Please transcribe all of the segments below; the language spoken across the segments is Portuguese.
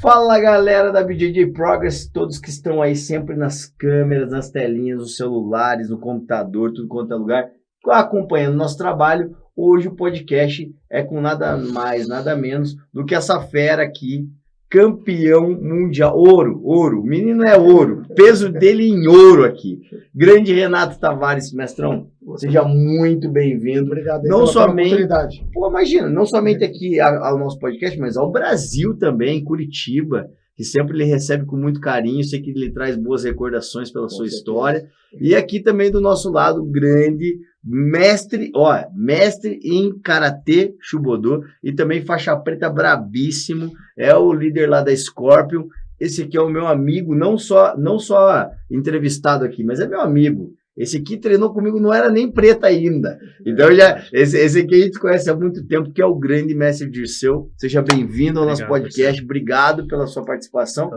Fala galera da BJJ Progress, todos que estão aí sempre nas câmeras, nas telinhas, nos celulares, no computador, tudo quanto é lugar, acompanhando nosso trabalho. Hoje o podcast é com nada mais, nada menos do que essa fera aqui, campeão mundial, ouro, o menino é ouro, peso dele em ouro aqui. Grande Renato Tavares, mestrão, seja muito bem-vindo. Obrigado não somente, oportunidade. Pô, imagina, não somente aqui ao nosso podcast, mas ao Brasil também, Curitiba, que sempre lhe recebe com muito carinho, sei que ele traz boas recordações pela sua história. E aqui também do nosso lado, grande mestre em Karatê Shubodô e também faixa preta brabíssimo, é o líder lá da Scorpion. Esse aqui é o meu amigo, não só entrevistado aqui, mas é meu amigo. Esse aqui treinou comigo, não era nem preta ainda. Então, esse aqui a gente conhece há muito tempo, que é o grande mestre Dirceu. Seja bem-vindo ao nosso podcast. Você. Obrigado pela sua participação.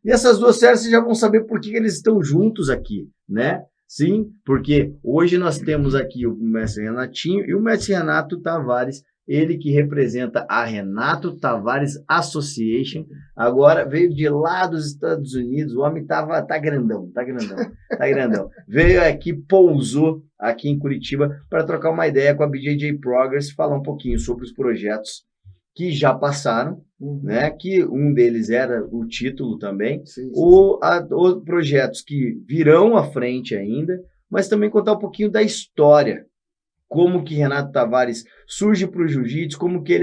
E essas duas séries, vocês já vão saber por que eles estão juntos aqui, né? Sim, porque hoje nós temos aqui o mestre Renatinho e o mestre Renato Tavares, ele que representa a Renato Tavares Association, agora veio de lá dos Estados Unidos, o homem tá grandão. Veio aqui, pousou aqui em Curitiba para trocar uma ideia com a BJJ Progress, falar um pouquinho sobre os projetos que já passaram, né? Que um deles era o título também, os projetos que virão à frente ainda, mas também contar um pouquinho da história, como que Renato Tavares surge para o jiu-jitsu, como que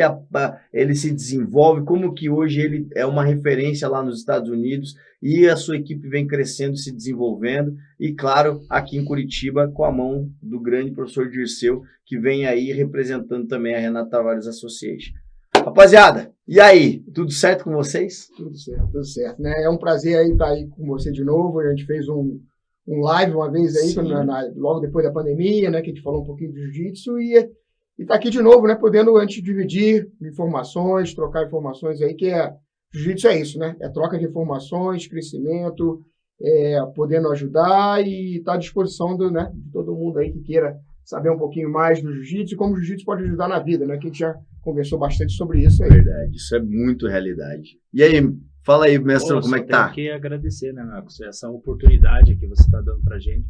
ele se desenvolve, como que hoje ele é uma referência lá nos Estados Unidos e a sua equipe vem crescendo, se desenvolvendo, e claro, aqui em Curitiba, com a mão do grande professor Dirceu, que vem aí representando também a Renato Tavares Association. Rapaziada, e aí? Tudo certo com vocês? Tudo certo, né? É um prazer aí estar aí com você de novo. A gente fez um live uma vez aí, logo depois da pandemia, né? Que a gente falou um pouquinho de jiu-jitsu e tá aqui de novo, né? Podendo a gente dividir informações, trocar informações aí, que jiu-jitsu é isso, né? É troca de informações, crescimento, podendo ajudar e tá à disposição de todo mundo aí que queira saber um pouquinho mais do jiu-jitsu e como o jiu-jitsu pode ajudar na vida, né? Que a gente já conversou bastante sobre isso aí. Verdade, isso é muito realidade. E aí, fala aí, mestre, como é que tá? Eu tenho que agradecer, né, Marcos, essa oportunidade que você está dando pra gente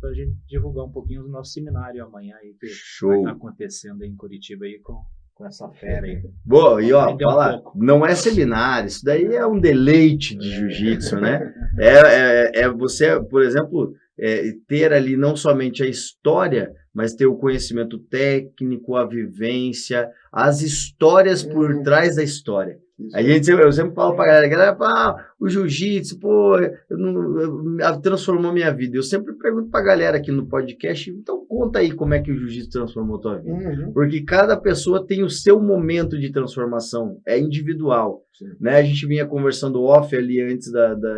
divulgar um pouquinho do nosso seminário amanhã aí, que vai estar acontecendo aí em Curitiba aí com essa fera aí. Boa, e ó, fala, não é seminário, isso daí é um deleite de jiu-jitsu, né? Você, por exemplo, ter ali não somente a história, mas ter o conhecimento técnico, a vivência, as histórias por trás da história. Eu sempre falo pra galera, o jiu-jitsu, transformou minha vida. Eu sempre pergunto pra galera aqui no podcast, então conta aí como é que o jiu-jitsu transformou a tua vida. Porque cada pessoa tem o seu momento de transformação, é individual. Né? A gente vinha conversando off ali antes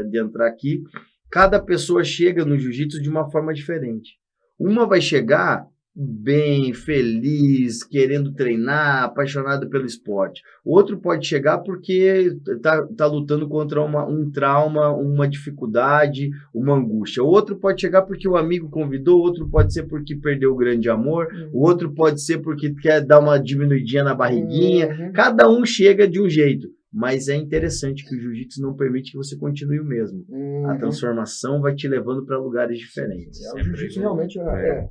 de entrar aqui. Cada pessoa chega no jiu-jitsu de uma forma diferente. Uma vai chegar bem, feliz, querendo treinar, apaixonado pelo esporte. Outro pode chegar porque tá lutando contra um trauma, uma dificuldade, uma angústia. Outro pode chegar porque o amigo convidou, outro pode ser porque perdeu o grande amor, o outro pode ser porque quer dar uma diminuidinha na barriguinha. Cada um chega de um jeito. Mas é interessante que o jiu-jitsu não permite que você continue o mesmo. A transformação vai te levando para lugares diferentes. O jiu-jitsu realmente é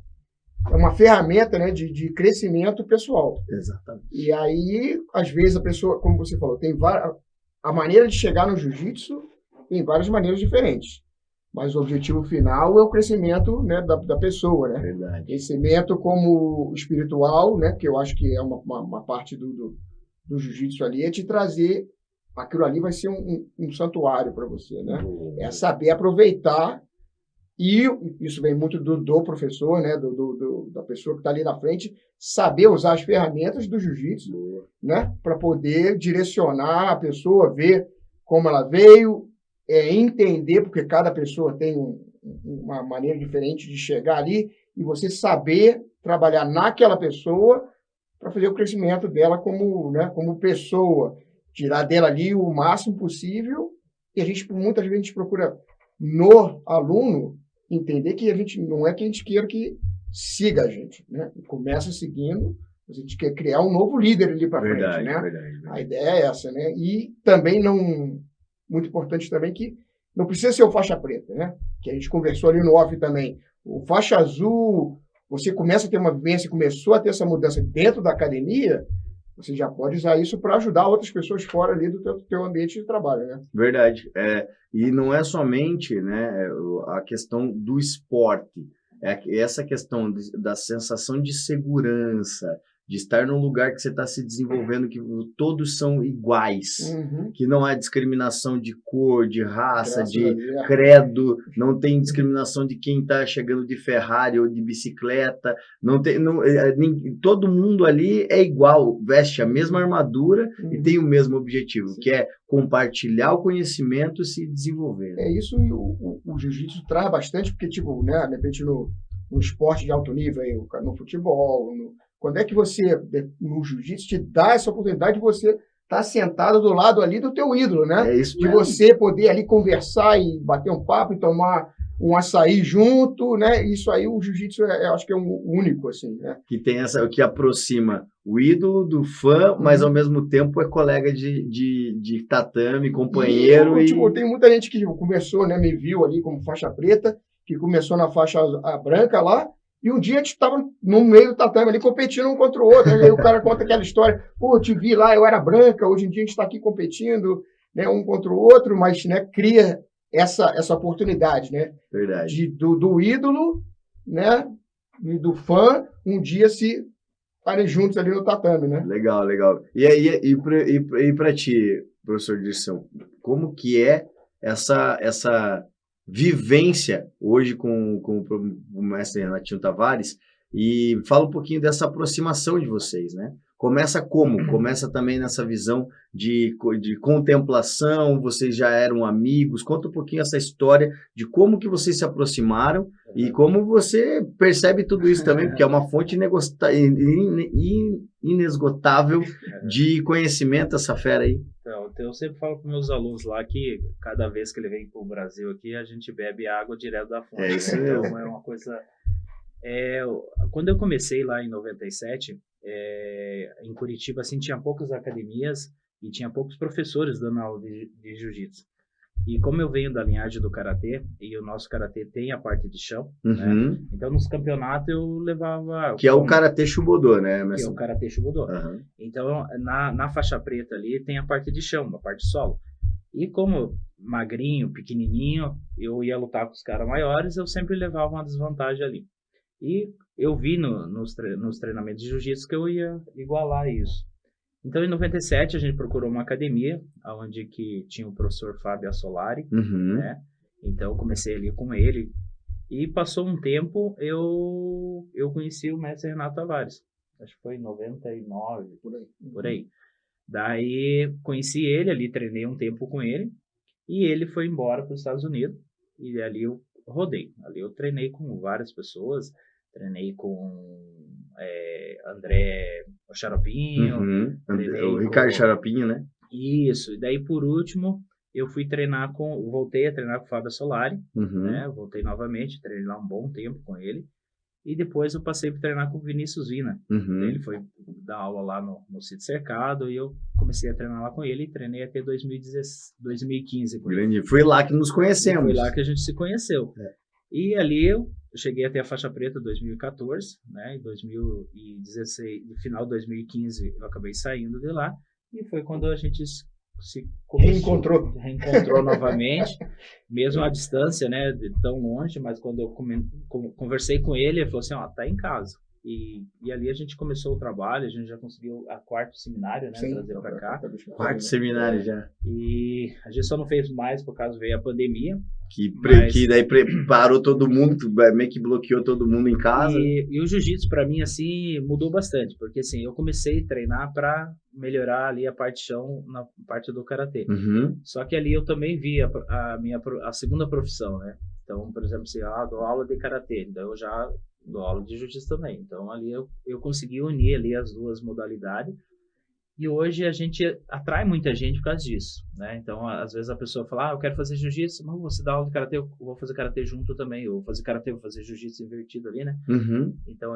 uma ferramenta, né, de crescimento pessoal. Exatamente. E aí, às vezes, a pessoa, como você falou, a maneira de chegar no jiu-jitsu tem várias maneiras diferentes. Mas o objetivo final é o crescimento, né, da pessoa, né? Verdade. Crescimento como espiritual, né, que eu acho que é uma parte do jiu-jitsu ali, é te trazer. Aquilo ali vai ser um santuário para você, né? É saber aproveitar, e isso vem muito do professor, né? Da pessoa que está ali na frente, saber usar as ferramentas do jiu-jitsu, né? Para poder direcionar a pessoa, ver como ela veio, entender, porque cada pessoa tem uma maneira diferente de chegar ali, e você saber trabalhar naquela pessoa para fazer o crescimento dela como pessoa, tirar dela ali o máximo possível. E muitas vezes a gente procura no aluno entender que a gente não é que a gente queira que siga a gente, né? Começa seguindo, a gente quer criar um novo líder ali para frente, né? Verdade. A ideia é essa, né? E também não muito importante também, que não precisa ser o faixa preta, né? Que a gente conversou ali no off também. O faixa azul, você começa a ter uma vivência, começou a ter essa mudança dentro da academia, você já pode usar isso para ajudar outras pessoas fora ali do teu ambiente de trabalho, né? Verdade. E não é somente, né, a questão do esporte, é essa questão da sensação de segurança, de estar num lugar que você está se desenvolvendo, que todos são iguais, que não há discriminação de cor, de raça, de credo, não tem discriminação de quem está chegando de Ferrari ou de bicicleta, todo mundo ali é igual, veste a mesma armadura e tem o mesmo objetivo, que é compartilhar o conhecimento e se desenvolver. É isso, e o jiu-jitsu traz bastante, porque, tipo, né, de repente no esporte de alto nível, aí, no futebol, quando é que você, no jiu-jitsu, te dá essa oportunidade de você estar sentado do lado ali do teu ídolo, né? É isso de mesmo. você poder ali conversar e bater um papo e tomar um açaí junto, né? Isso aí, o jiu-jitsu, eu acho que é um único, assim, né? Que tem que aproxima o ídolo do fã, mas ao mesmo tempo é colega de tatame, companheiro. Tipo, tem muita gente que começou, né? Me viu ali como faixa preta, que começou na faixa branca lá, e um dia a gente estava no meio do tatame ali competindo um contra o outro. Aí o cara conta aquela história, pô, eu te vi lá, eu era branca, hoje em dia a gente está aqui competindo, né, um contra o outro, mas, né, cria essa oportunidade, né? Verdade. Do ídolo, né? E do fã, um dia se estarem juntos ali no tatame, né? Legal, legal. E aí, e para ti, professor Dirceu, como que é essa vivência hoje com o mestre Renatinho Tavares, e fala um pouquinho dessa aproximação de vocês, né? Começa como? Começa também nessa visão de contemplação, vocês já eram amigos, conta um pouquinho essa história de como que vocês se aproximaram e como você percebe tudo isso também, porque é uma fonte inesgotável de conhecimento essa fera aí. Então, eu sempre falo para meus alunos lá que cada vez que ele vem para o Brasil aqui, a gente bebe água direto da fonte. É isso né? mesmo. Então, é uma coisa... quando eu comecei lá em 97, em Curitiba, assim, tinha poucas academias e tinha poucos professores dando aula de jiu-jitsu. E como eu venho da linhagem do karatê, e o nosso karatê tem a parte de chão, né? Então nos campeonatos eu levava... Que é o karatê Shubodô, né? Que é o karatê Shubodô. Então na faixa preta ali tem a parte de chão, a parte solo. E como magrinho, pequenininho, eu ia lutar com os caras maiores, eu sempre levava uma desvantagem ali. E eu vi nos treinamentos de jiu-jitsu que eu ia igualar isso. Então, em 97, a gente procurou uma academia, onde que tinha o professor Fábio Assolari, né? Então, eu comecei ali com ele. E passou um tempo, eu conheci o mestre Renato Tavares. Acho que foi em 99, por aí. Daí, conheci ele ali, treinei um tempo com ele. E ele foi embora para os Estados Unidos. E ali eu rodei. Ali eu treinei com várias pessoas. Treinei com André Xaropinho. O Ricardo Xaropinho, né? Isso. E daí, por último, eu fui treinar voltei a treinar com o Fábio Solari, né? Voltei novamente, treinei lá um bom tempo com ele. E depois eu passei para treinar com o Vinícius Vina. Ele foi dar aula lá no Sítio Cercado e eu comecei a treinar lá com ele e treinei até 2015 com ele. Foi lá que nos conhecemos. Foi lá que a gente se conheceu. E ali eu cheguei até a faixa preta em 2014, né? Em 2016, no final de 2015, eu acabei saindo de lá. E foi quando a gente se reencontrou novamente, mesmo à distância, né? De tão longe, mas quando eu conversei com ele, ele falou assim, tá em casa. E ali a gente começou o trabalho, a gente já conseguiu a quarto seminário, né? Trazer para cá. Quarto seminário já. E a gente só não fez mais por causa veio a pandemia. Que daí parou todo mundo, meio que bloqueou todo mundo em casa. E o jiu-jitsu para mim assim mudou bastante, porque assim, eu comecei a treinar para melhorar ali a parte chão na parte do karatê. Só que ali eu também vi a segunda profissão, né? Então, por exemplo, assim, dou aula de karatê, então eu já dou aula de jiu-jitsu também. Então ali eu consegui unir ali as duas modalidades. E hoje a gente atrai muita gente por causa disso, né? Então, às vezes a pessoa fala, eu quero fazer jiu-jitsu, mas você dá aula de karatê, eu vou fazer karatê junto também, eu vou fazer karatê, vou fazer jiu-jitsu invertido ali, né? Então,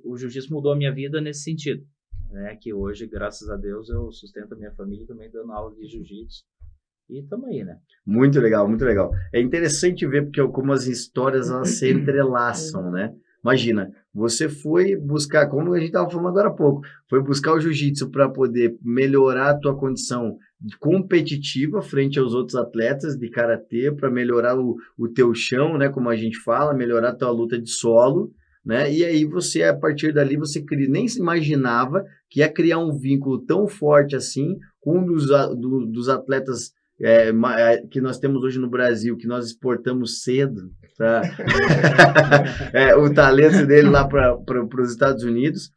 o jiu-jitsu mudou a minha vida nesse sentido, né? Que hoje, graças a Deus, eu sustento a minha família também dando aula de jiu-jitsu. E tamo aí, né? Muito legal, muito legal. É interessante ver porque como as histórias elas se entrelaçam, né? Imagina, você foi buscar, como a gente estava falando agora há pouco, foi buscar o jiu-jitsu para poder melhorar a tua condição competitiva frente aos outros atletas de karatê, para melhorar o teu chão, né? Como a gente fala, melhorar a tua luta de solo, né? E aí você, a partir dali, você nem se imaginava que ia criar um vínculo tão forte assim com um dos atletas que nós temos hoje no Brasil, que nós exportamos cedo, tá? O talento dele lá para os Estados Unidos,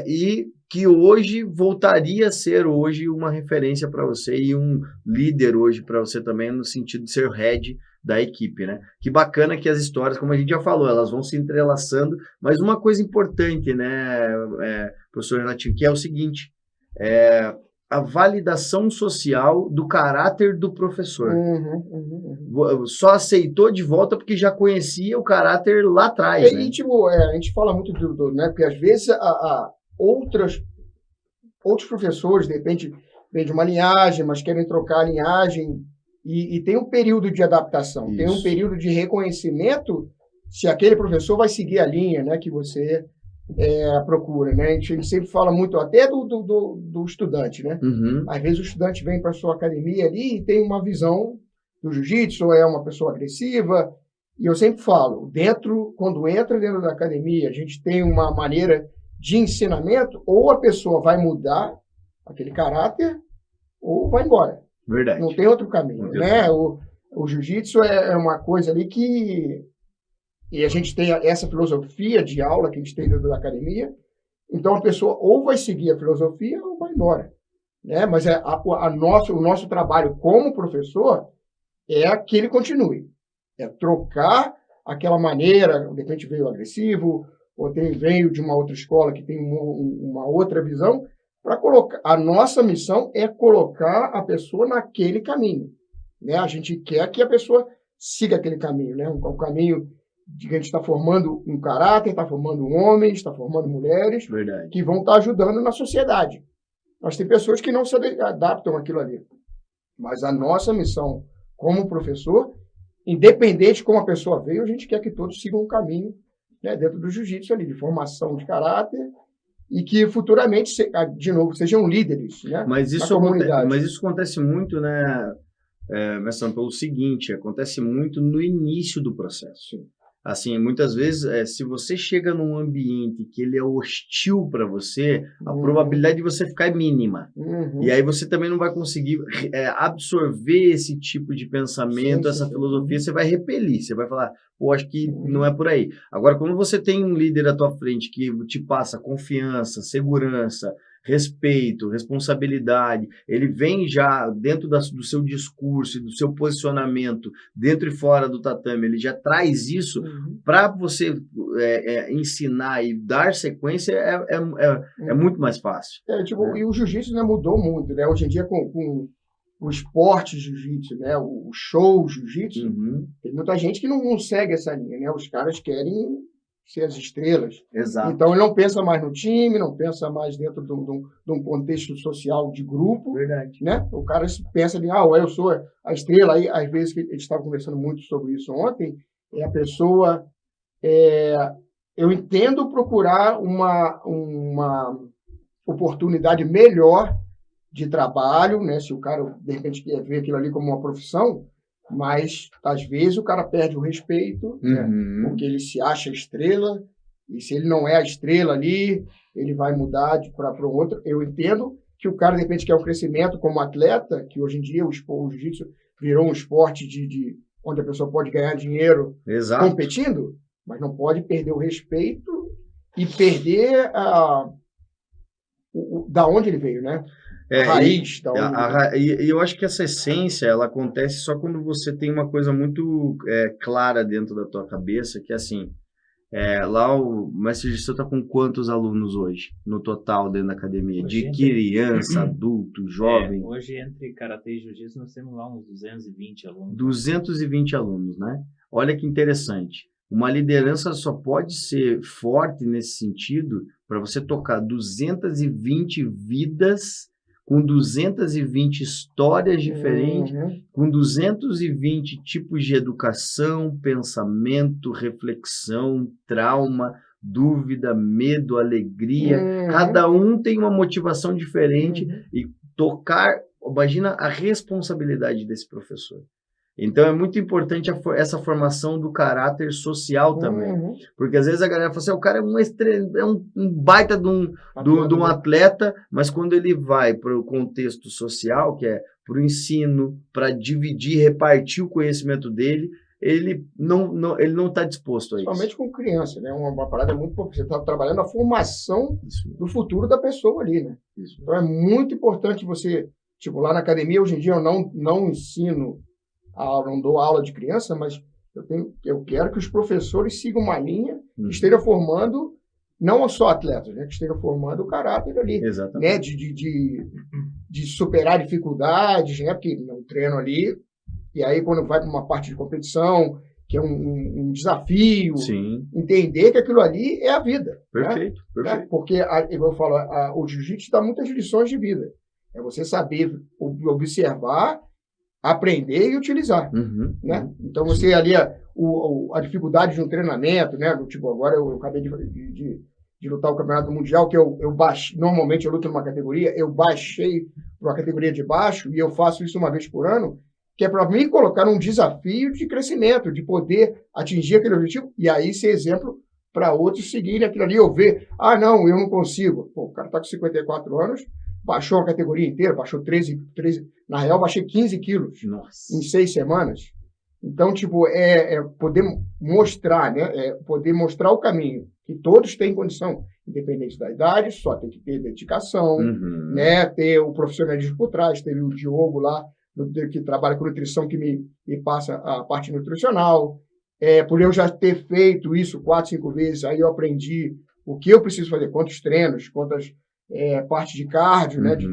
e que hoje voltaria a ser hoje uma referência para você e um líder hoje para você também, no sentido de ser head da equipe, né? Que bacana que as histórias, como a gente já falou, elas vão se entrelaçando, mas uma coisa importante, né, professor Renatinho, que é o seguinte, a validação social do caráter do professor. Só aceitou de volta porque já conhecia o caráter lá atrás, né? E, tipo, a gente fala muito né? Porque às vezes outros professores, de repente, vêm de uma linhagem, mas querem trocar a linhagem e tem um período de adaptação, Isso. tem um período de reconhecimento se aquele professor vai seguir a linha, né, que você procura, né? A gente sempre fala muito até do estudante, né? Às vezes o estudante vem para a sua academia ali e tem uma visão do jiu-jitsu, é uma pessoa agressiva, e eu sempre falo, quando entra dentro da academia, a gente tem uma maneira de ensinamento, ou a pessoa vai mudar aquele caráter, ou vai embora. Verdade. Não tem outro caminho, né? O jiu-jitsu é uma coisa ali que... E a gente tem essa filosofia de aula que a gente tem dentro da academia, então a pessoa ou vai seguir a filosofia ou vai embora, né? Mas o nosso trabalho como professor é que ele continue. É trocar aquela maneira, de repente veio agressivo, ou veio de uma outra escola que tem uma outra visão, para colocar. A nossa missão é colocar a pessoa naquele caminho, né? A gente quer que a pessoa siga aquele caminho, né? Um caminho de que a gente está formando um caráter, está formando homens, está formando mulheres. Verdade. Que vão estar ajudando na sociedade. Mas tem pessoas que não se adaptam àquilo ali. Mas a nossa missão como professor, independente de como a pessoa veio, a gente quer que todos sigam um caminho, né, dentro do jiu-jitsu ali, de formação de caráter, e que futuramente, de novo, sejam líderes, né, na comunidade. Mas isso acontece muito, né, Mestre, pelo seguinte, acontece muito no início do processo. Sim. Assim, muitas vezes, se você chega num ambiente que ele é hostil para você, a probabilidade de você ficar é mínima. E aí você também não vai conseguir absorver esse tipo de pensamento, essa filosofia, você vai repelir, você vai falar, pô, acho que não é por aí. Agora, quando você tem um líder à tua frente que te passa confiança, segurança, respeito, responsabilidade, ele vem já dentro do seu discurso, do seu posicionamento, dentro e fora do tatame, ele já traz isso para você ensinar e dar sequência, é muito mais fácil. E o jiu-jitsu, né, mudou muito, né? Hoje em dia, com o esporte jiu-jitsu, né, o show jiu-jitsu, tem muita gente que não segue essa linha, né? Os caras querem ser as estrelas. Exato. Então ele não pensa mais no time, não pensa mais dentro de um contexto social de grupo. Verdade. Né? O cara pensa ali, eu sou a estrela. Aí, às vezes, a gente estava conversando muito sobre isso ontem, a pessoa... eu entendo procurar uma oportunidade melhor de trabalho, né? Se o cara, de repente, quer ver aquilo ali como uma profissão, mas, às vezes, o cara perde o respeito, né? Porque ele se acha estrela, e se ele não é a estrela ali, ele vai mudar para outro. Eu entendo que o cara, de repente, quer um crescimento como atleta, que hoje em dia o jiu-jitsu virou um esporte onde a pessoa pode ganhar dinheiro competindo, mas não pode perder o respeito e perder da onde ele veio, né? Raiz. E eu acho que essa essência, ela acontece só quando você tem uma coisa muito clara dentro da tua cabeça, que é assim, lá o Mestre Gissel está com quantos alunos hoje, no total, dentro da academia? Hoje, de criança, adulto, jovem? Hoje, entre Karatê e Jiu-Jitsu, nós temos lá uns 220 alunos. 220 alunos, né? Olha que interessante. Uma liderança só pode ser forte nesse sentido para você tocar 220 vidas com 220 histórias diferentes, com 220 tipos de educação, pensamento, reflexão, trauma, dúvida, medo, alegria. Cada um tem uma motivação diferente e tocar, imagina a responsabilidade desse professor. Então é muito importante essa formação do caráter social também, porque às vezes a galera fala assim, o cara é um baita de um atleta, mas quando ele vai para o contexto social, que é para o ensino, para dividir, repartir o conhecimento dele, ele não está disposto a isso. Principalmente com criança, né? Uma parada muito... Você está trabalhando a formação do futuro da pessoa ali, né? Isso. Então é muito importante você... Tipo, lá na academia, hoje em dia, eu não ensino não dou aula de criança, mas eu quero que os professores sigam uma linha que esteja formando não só atletas, né? Que esteja formando o caráter ali. Exatamente. Né? De superar dificuldades, né? Porque no treino ali... E aí, quando vai para uma parte de competição, que é um desafio, Sim. Entender que aquilo ali é a vida. Perfeito, né? perfeito. Porque, eu falo, o jiu-jitsu dá muitas lições de vida. É você saber observar, aprender e utilizar. Né? Então, você ali, a dificuldade de um treinamento, né? Tipo, agora eu acabei de lutar o Campeonato Mundial, que eu baixei, normalmente eu luto numa categoria, eu baixei para uma categoria de baixo, e eu faço isso uma vez por ano, que é para mim colocar um desafio de crescimento, de poder atingir aquele objetivo, e aí ser exemplo para outros seguirem aquilo ali, eu ver, não, eu não consigo. Pô, o cara está com 54 anos, baixou a categoria inteira, baixou 13 na real, baixei 15 quilos em 6 semanas. Então, tipo, poder mostrar, né? Poder mostrar o caminho, que todos têm condição, independente da idade, só tem que ter dedicação, né? Ter o profissionalismo por trás, teve o Diogo lá, que trabalha com nutrição, que me passa a parte nutricional. Por eu já ter feito isso 4, 5 vezes, aí eu aprendi o que eu preciso fazer, quantos treinos, quantas partes de cardio, né, de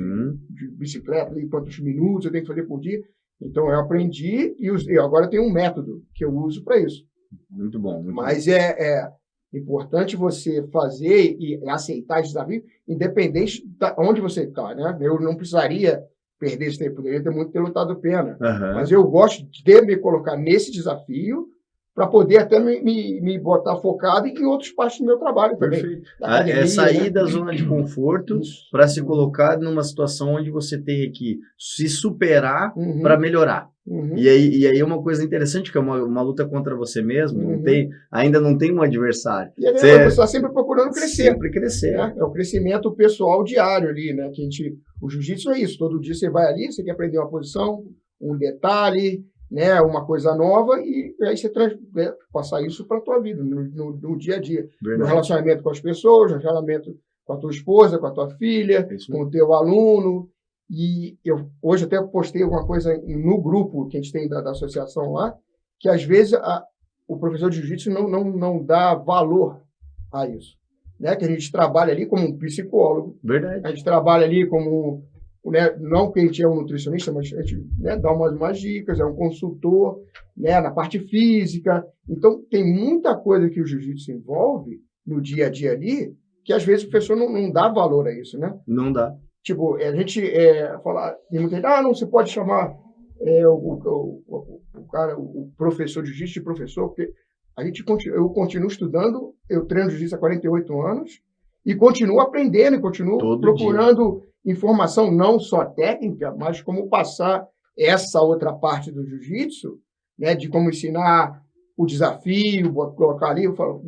bicicleta, quantos minutos eu tenho que fazer por dia. Então, eu aprendi e agora eu tenho um método que eu uso para isso. Muito bom. Mas é importante você fazer e aceitar desafio, independente de onde você está. Né? Eu não precisaria perder esse tempo, poderia ter lutado pena. Mas eu gosto de me colocar nesse desafio para poder até me botar focado em outras partes do meu trabalho também. Perfeito. É sair da zona de conforto para se colocar numa situação onde você tem que se superar para melhorar. E aí é uma coisa interessante, que é uma luta contra você mesmo, ainda não tem um adversário. E você está sempre procurando crescer. Sempre crescer. Né? É o crescimento pessoal diário ali, né? O jiu-jitsu é isso, todo dia você vai ali, você quer aprender uma posição, um detalhe, né? Uma coisa nova, e aí você passar isso para a tua vida, no dia a dia. Verdade. No relacionamento com as pessoas, no relacionamento com a tua esposa, com a tua filha, com o teu aluno. E eu hoje até postei alguma coisa no grupo que a gente tem da associação lá, que às vezes o professor de jiu-jitsu não dá valor a isso. Né? Que a gente trabalha ali como um psicólogo. Verdade. A gente trabalha ali como, né, não que a gente é um nutricionista, mas a gente, né, dá umas dicas, é um consultor, né, na parte física. Então, tem muita coisa que o jiu-jitsu envolve no dia a dia ali, que às vezes o professor não dá valor a isso, né? Não dá. Tipo, a gente fala, tem muita gente, não se pode chamar o cara, o professor de jiu-jitsu de professor, porque eu continuo estudando, eu treino jiu-jitsu há 48 anos e continuo aprendendo, e continuo procurando informação, não só técnica, mas como passar essa outra parte do jiu-jitsu, né, de como ensinar o desafio, colocar ali, eu falo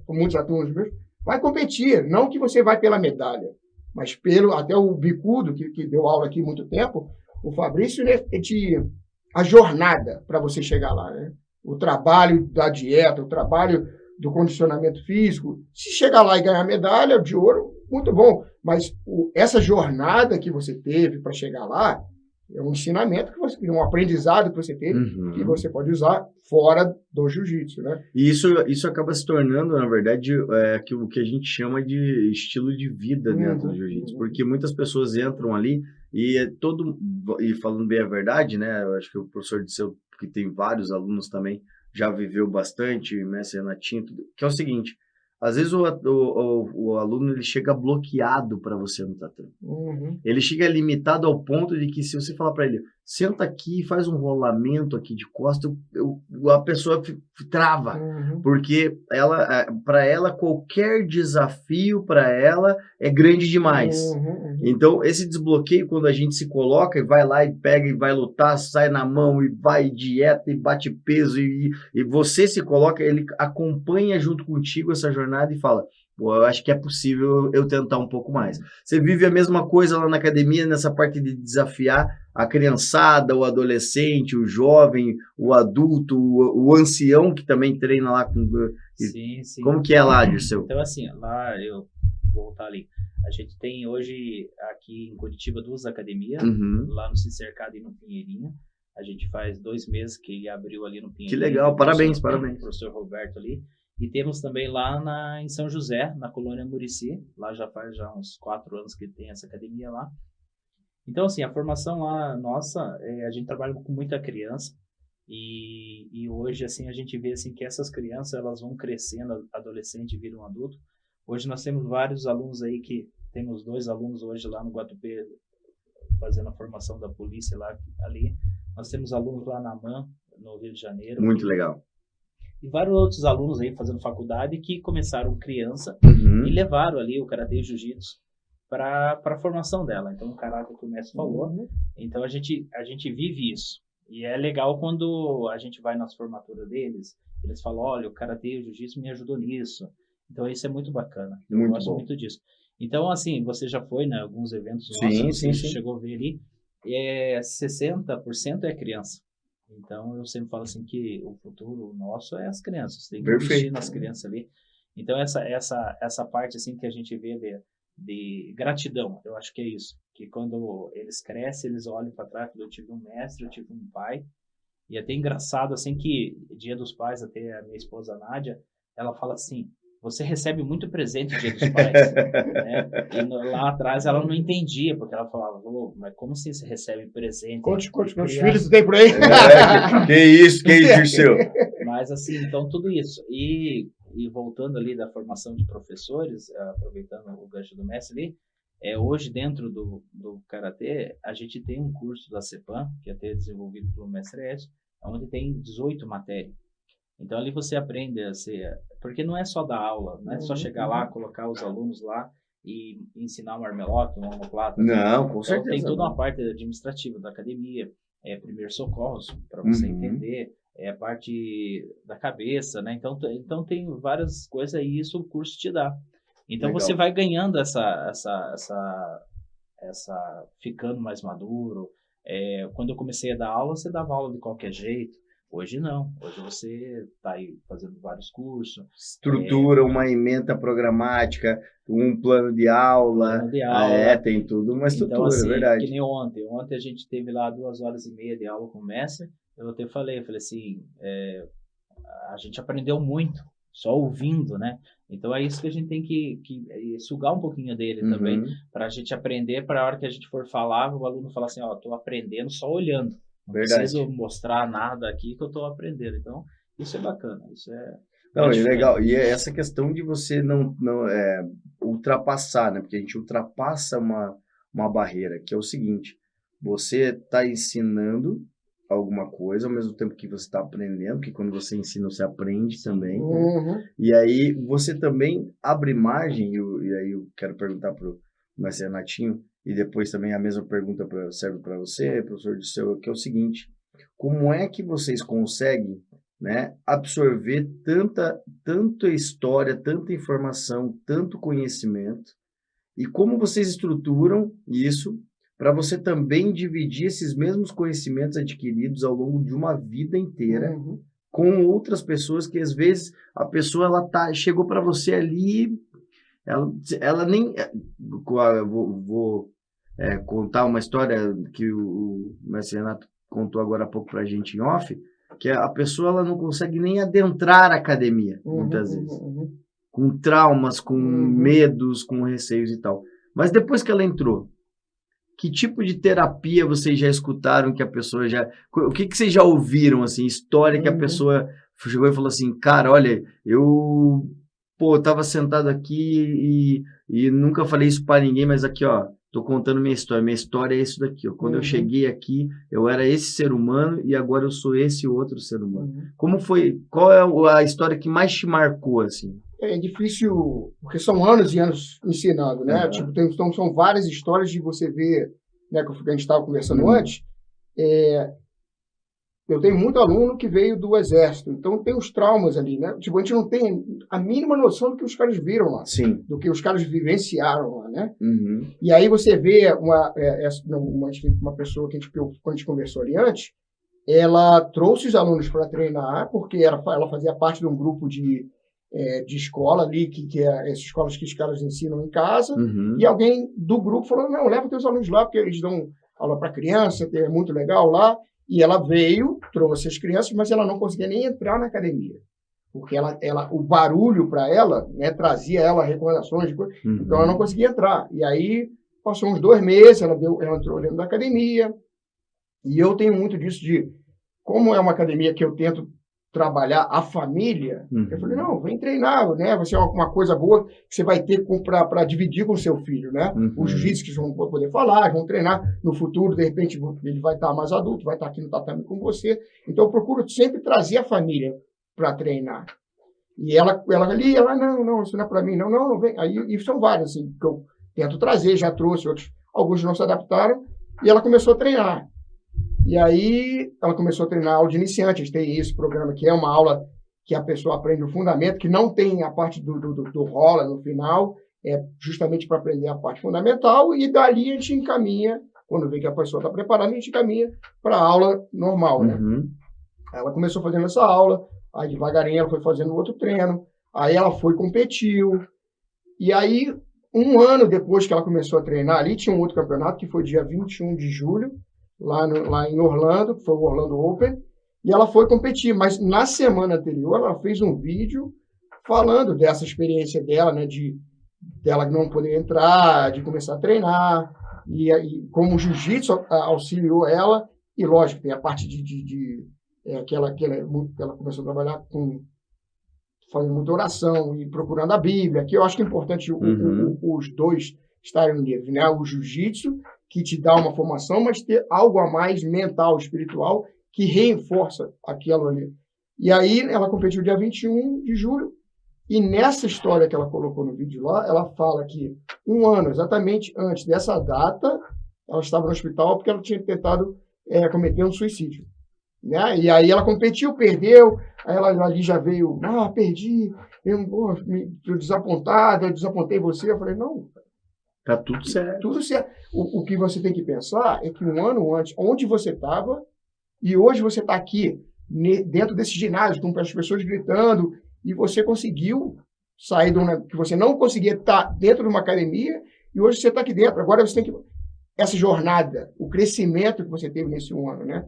com muitos alunos meus, vai competir, não que você vai pela medalha, mas até o Bicudo, que deu aula aqui há muito tempo, o Fabrício, né, a jornada para você chegar lá, né? O trabalho da dieta, o trabalho do condicionamento físico. Se chegar lá e ganhar medalha de ouro, muito bom. Mas essa jornada que você teve para chegar lá é um ensinamento, um aprendizado que você teve, que você pode usar fora do jiu-jitsu, né? E isso acaba se tornando, na verdade, o que a gente chama de estilo de vida dentro do jiu-jitsu. Porque muitas pessoas entram ali e falando bem a verdade, né? Eu acho que o professor Disseu, que tem vários alunos também, já viveu bastante, mestre Renatinho, que é o seguinte: às vezes o aluno ele chega bloqueado para você no tatame. Ele chega limitado ao ponto de que se você falar para ele, senta aqui e faz um rolamento aqui de costas, a pessoa trava. Porque para ela, qualquer desafio para ela é grande demais. Então, esse desbloqueio, quando a gente se coloca e vai lá e pega e vai lutar, sai na mão e vai dieta e bate peso e você se coloca, ele acompanha junto contigo essa jornada e fala, pô, eu acho que é possível eu tentar um pouco mais. Você vive a mesma coisa lá na academia, nessa parte de desafiar a criançada, o adolescente, o jovem, o adulto, o ancião que também treina lá com... Sim. Como que é lá, Dirceu? Então, assim, lá eu vou voltar ali. A gente tem hoje aqui em Curitiba 2 academias, lá no Cicercado e no Pinheirinho. A gente faz 2 meses que ele abriu ali no Pinheirinho. Que legal, parabéns. O professor Roberto ali. E temos também lá em São José, na colônia Murici. Lá já faz uns 4 anos que tem essa academia lá. Então, assim, a formação lá nossa, a gente trabalha com muita criança. E hoje, assim, a gente vê assim, que essas crianças elas vão crescendo, adolescente e viram adulto. Hoje nós temos vários alunos aí temos 2 alunos hoje lá no Guatupê fazendo a formação da polícia ali. Nós temos alunos lá na AMAN, no Rio de Janeiro. Muito legal. E vários outros alunos aí fazendo faculdade que começaram criança e levaram ali o Karatê e o Jiu-Jitsu para a formação dela. Então, o Karatê que o mestre falou. Então, a gente vive isso. E é legal quando a gente vai nas formaturas deles, eles falam, olha, o Karatê e o Jiu-Jitsu me ajudou nisso. Então, isso é muito bacana. Eu gosto muito disso. Então, assim, você já foi em alguns eventos nossos, você chegou a ver ali, 60% é criança. Então, eu sempre falo assim que o futuro nosso é as crianças. Tem que investir nas crianças ali. Então, essa parte assim que a gente vê de gratidão, eu acho que é isso. Que quando eles crescem, eles olham para trás, eu tive um mestre, eu tive um pai. E é até engraçado, assim, que Dia dos Pais, até a minha esposa Nádia, ela fala assim, você recebe muito presente Dia dos Pais. Né? E lá atrás ela não entendia, porque ela falava, mas como assim você recebe presente? Quantos filhos você tem por aí? Que isso, Dirceu? Mas assim, então tudo isso. E voltando ali da formação de professores, aproveitando o gancho do mestre ali, hoje dentro do Karatê, a gente tem um curso da CEPAM, que é até desenvolvido pelo mestre Edson, onde tem 18 matérias. Então, ali você aprende a ser... Porque não é só dar aula, não é só chegar lá, colocar os alunos lá e ensinar um armlock, um omoplata. Não, com certeza. Tem toda uma parte administrativa da academia, primeiros socorros, para você entender, a parte da cabeça, né? Então, tem várias coisas e isso o curso te dá. Então, legal. Você vai ganhando ficando mais maduro. Quando eu comecei a dar aula, você dava aula de qualquer jeito. Hoje não, hoje você está aí fazendo vários cursos. Estrutura, uma ementa programática, um plano de aula. Tem tudo uma estrutura, então, assim, verdade. Que nem ontem. Ontem a gente teve lá 2h30 de aula com o mestre. Eu até falei assim, a gente aprendeu muito, só ouvindo, né? Então é isso que a gente tem que sugar um pouquinho dele também, para a gente aprender, para a hora que a gente for falar, o aluno falar assim, estou aprendendo só olhando. Não preciso mostrar nada aqui que eu estou aprendendo. Então, isso é bacana. Isso é legal. E é essa questão de você não ultrapassar, né? Porque a gente ultrapassa uma barreira, que é o seguinte. Você está ensinando alguma coisa ao mesmo tempo que você está aprendendo, porque quando você ensina, você aprende também. E aí, você também abre margem, e aí eu quero perguntar para o mestre Renatinho, e depois também a mesma pergunta serve para você, professor Dirceu, que é o seguinte, como é que vocês conseguem, né, absorver tanta história, tanta informação, tanto conhecimento, e como vocês estruturam isso para você também dividir esses mesmos conhecimentos adquiridos ao longo de uma vida inteira com outras pessoas que às vezes a pessoa chegou para você ali, ela nem... Vou contar uma história que o mestre Renato contou agora há pouco para a gente em off, que a pessoa ela não consegue nem adentrar a academia, muitas vezes. Com traumas, com medos, com receios e tal. Mas depois que ela entrou, que tipo de terapia vocês já escutaram que a pessoa já... O que vocês já ouviram, assim, história que a pessoa chegou e falou assim, cara, olha, eu pô, eu tava sentado aqui e nunca falei isso para ninguém, mas aqui, ó, tô contando minha história. Minha história é isso daqui, ó. Quando eu cheguei aqui, eu era esse ser humano e agora eu sou esse outro ser humano. Como foi? Qual é a história que mais te marcou, assim? É difícil, porque são anos e anos ensinando, né? Tipo, então, são várias histórias de você ver, né, que a gente estava conversando antes. Eu tenho muito aluno que veio do Exército, então tem os traumas ali, né? Tipo, a gente não tem a mínima noção do que os caras viram lá, Sim. do que os caras vivenciaram lá, né? E aí você vê uma pessoa que quando a gente conversou ali antes, ela trouxe os alunos para treinar, porque ela fazia parte de um grupo de escola ali, que é essas escolas que os caras ensinam em casa, e alguém do grupo falou, não, leva teus alunos lá, porque eles dão aula para criança, é muito legal lá. E ela veio, trouxe as crianças, mas ela não conseguia nem entrar na academia. Porque o barulho para ela, né, trazia ela recordações de coisas, então ela não conseguia entrar. E aí, passou uns 2 meses, ela entrou dentro da academia, e eu tenho muito disso como é uma academia que eu tento trabalhar a família, eu falei, não, vem treinar, né? Vai ser uma coisa boa que você vai ter para dividir com o seu filho, né? Os jiu-jitsu que vão poder falar, vão treinar no futuro, de repente ele vai estar mais adulto, vai estar aqui no tatame com você. Então eu procuro sempre trazer a família para treinar. E ela ali, não, isso não é para mim, não, vem. Aí, e são várias, assim, que eu tento trazer, já trouxe outros, alguns não se adaptaram, e ela começou a treinar. E aí ela começou a treinar aula de iniciantes. Tem esse programa que é uma aula que a pessoa aprende o fundamento, que não tem a parte do rola no final, é justamente para aprender a parte fundamental, e dali a gente encaminha, quando vê que a pessoa está preparada, a gente encaminha para a aula normal, né? Ela começou fazendo essa aula, aí devagarinho ela foi fazendo outro treino, aí ela competiu, e aí 1 ano depois que ela começou a treinar ali, tinha um outro campeonato, que foi dia 21 de julho, lá em Orlando, que foi o Orlando Open, e ela foi competir. Mas na semana anterior, ela fez um vídeo falando dessa experiência dela, né, dela não poder entrar, de começar a treinar, e como o jiu-jitsu auxiliou ela, e lógico, tem a parte que ela começou a trabalhar fazendo muita oração e procurando a Bíblia, que eu acho que é importante os dois estarem unidos, né? O jiu-jitsu, que te dá uma formação, mas ter algo a mais mental, espiritual, que reforça aquilo ali. E aí ela competiu dia 21 de julho, e nessa história que ela colocou no vídeo lá, ela fala que 1 ano, exatamente antes dessa data, ela estava no hospital porque ela tinha tentado cometer um suicídio. Né? E aí ela competiu, perdeu, aí ela ali já veio, perdi, estou desapontada, desapontei você. Eu falei, não, tá tudo certo. Tudo certo. O que você tem que pensar é que 1 ano antes, onde você estava, e hoje você está aqui, dentro desse ginásio, com as pessoas gritando, e você conseguiu sair que você não conseguia estar dentro de uma academia, e hoje você está aqui dentro. Agora você tem que... Essa jornada, o crescimento que você teve nesse 1 ano, né?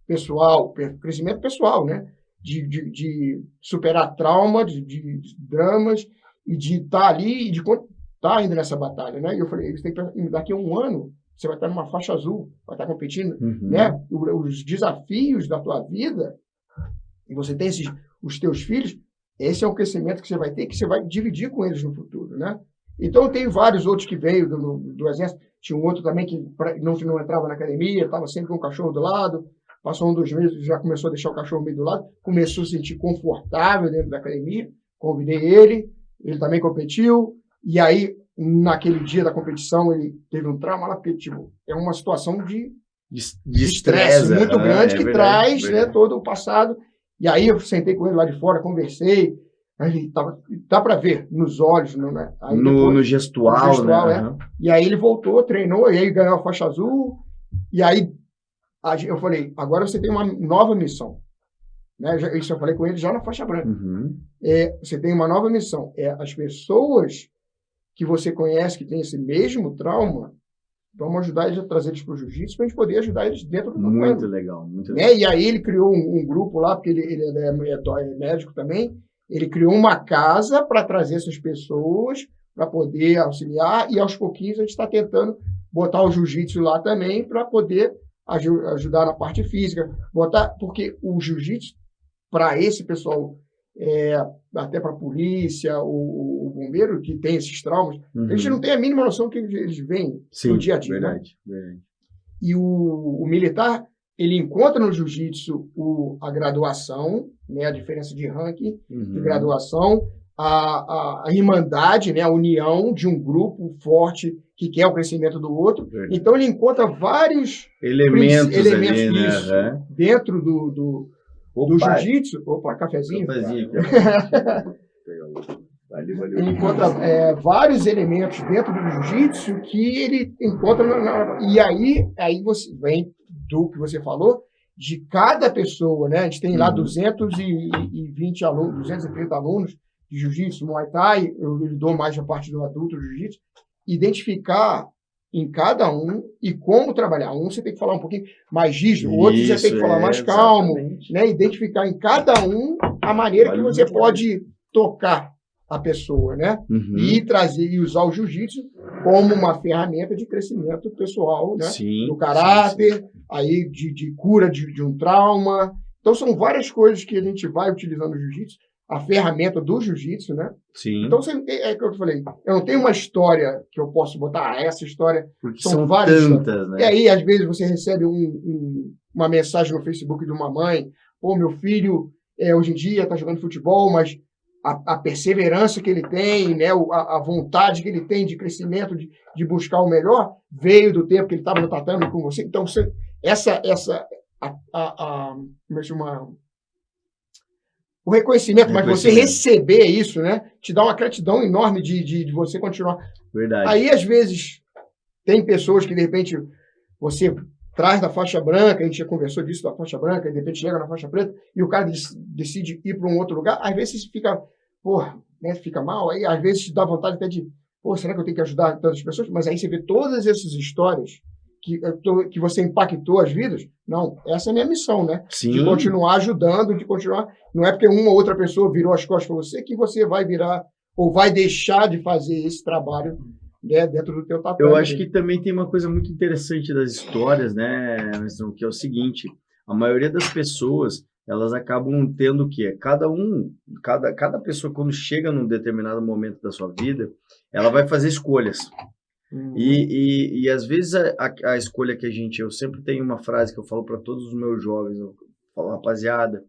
Pessoal, crescimento pessoal, né? De superar trauma, de dramas, e de estar ali, e de estar indo nessa batalha, né? E eu falei, você tem que, daqui a 1 ano, você vai estar numa faixa azul, vai estar competindo, né? Os desafios da tua vida, e você tem os teus filhos, esse é o crescimento que você vai ter, que você vai dividir com eles no futuro, né? Então, eu tenho vários outros que veio do Exército. Tinha um outro também que não entrava na academia, estava sempre com o cachorro do lado. Passou 2 meses, já começou a deixar o cachorro meio do lado. Começou a se sentir confortável dentro da academia. Convidei ele também competiu. E aí, naquele dia da competição, ele teve um trauma lá, porque tipo, é uma situação de estresse muito grande que traz né, todo o passado. E aí eu sentei com ele lá de fora, conversei. Aí dá para ver nos olhos, né? Aí no gestual, né? E aí ele voltou, treinou, e aí ganhou a faixa azul. E aí eu falei, agora você tem uma nova missão. Né? Isso eu falei com ele já na faixa branca. Você tem uma nova missão. As pessoas que você conhece que tem esse mesmo trauma, vamos ajudar eles a trazer eles para o jiu-jitsu para a gente poder ajudar eles dentro do Muito legal, muito legal. E aí ele criou um grupo lá, porque ele é médico também. Ele criou uma casa para trazer essas pessoas, para poder auxiliar, e aos pouquinhos a gente está tentando botar o jiu-jitsu lá também para poder ajudar na parte física. Porque o jiu-jitsu, para esse pessoal até para a polícia, o bombeiro que tem esses traumas, Uhum. a gente não tem a mínima noção que eles veem no dia a dia. Verdade, né? verdade. E o militar, ele encontra no jiu-jitsu a graduação, né, a diferença de ranking, de graduação, a irmandade, né, a união de um grupo forte que quer o crescimento do outro. Verdade. Então, ele encontra vários elementos ali, né? disso, dentro do jiu-jitsu. Opa, cafezinho? Cafezinho. Valeu. Ele encontra vários elementos dentro do jiu-jitsu que ele encontra e aí você vem do que você falou, de cada pessoa, né? A gente tem lá 220 alunos, 230 alunos de jiu-jitsu, Muay Thai, eu dou mais a parte do adulto do jiu-jitsu, identificar em cada um e como trabalhar. Um você tem que falar um pouquinho mais rígido, o outro você tem que falar mais calmo, né? Identificar em cada um a maneira que você pode tocar a pessoa, né? E trazer e usar o jiu-jitsu como uma ferramenta de crescimento pessoal, né? Sim, do caráter, aí de cura de um trauma. Então são várias coisas que a gente vai utilizando no jiu-jitsu, a ferramenta do jiu-jitsu, né? Sim. Então é que eu falei, eu não tenho uma história que eu posso botar essa história. Porque são várias tantas, né? E aí às vezes você recebe uma mensagem no Facebook de uma mãe, pô, meu filho hoje em dia está jogando futebol, mas a perseverança que ele tem, né, a vontade que ele tem de crescimento, de buscar o melhor, veio do tempo que ele estava no tatame com você. Então, o reconhecimento, mas você receber isso, né, te dá uma gratidão enorme de você continuar. Verdade. Aí, às vezes, tem pessoas que, de repente, você traz da faixa branca, a gente já conversou disso da faixa branca, e de repente chega na faixa preta, e o cara decide ir para um outro lugar, às vezes fica, né, fica mal, aí às vezes dá vontade até de, será que eu tenho que ajudar tantas pessoas? Mas aí você vê todas essas histórias que você impactou as vidas. Não, essa é a minha missão, né? Sim. De continuar ajudando, de continuar. Não é porque uma ou outra pessoa virou as costas para você que você vai virar ou vai deixar de fazer esse trabalho, né, dentro do teu tatame. Eu acho que também tem uma coisa muito interessante das histórias, né, que é o seguinte: a maioria das pessoas, elas acabam tendo o quê? Cada pessoa, quando chega num determinado momento da sua vida, ela vai fazer escolhas. E às vezes a escolha que eu sempre tenho uma frase que eu falo para todos os meus jovens, eu falo, rapaziada,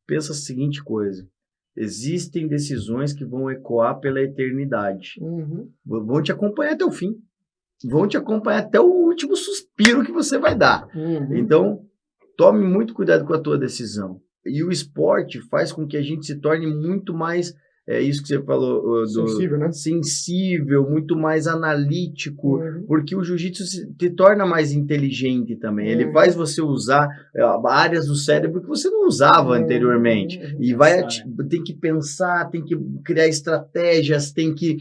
pensa a seguinte coisa: existem decisões que vão ecoar pela eternidade. Vão te acompanhar até o fim. Vão te acompanhar até o último suspiro que você vai dar. Então, tome muito cuidado com a tua decisão. E o esporte faz com que a gente se torne muito mais, isso que você falou, sensível, né? Sensível, muito mais analítico, porque o jiu-jitsu te torna mais inteligente também. Ele faz você usar áreas do cérebro que você não usava anteriormente. E tem que pensar, tem que criar estratégias, tem que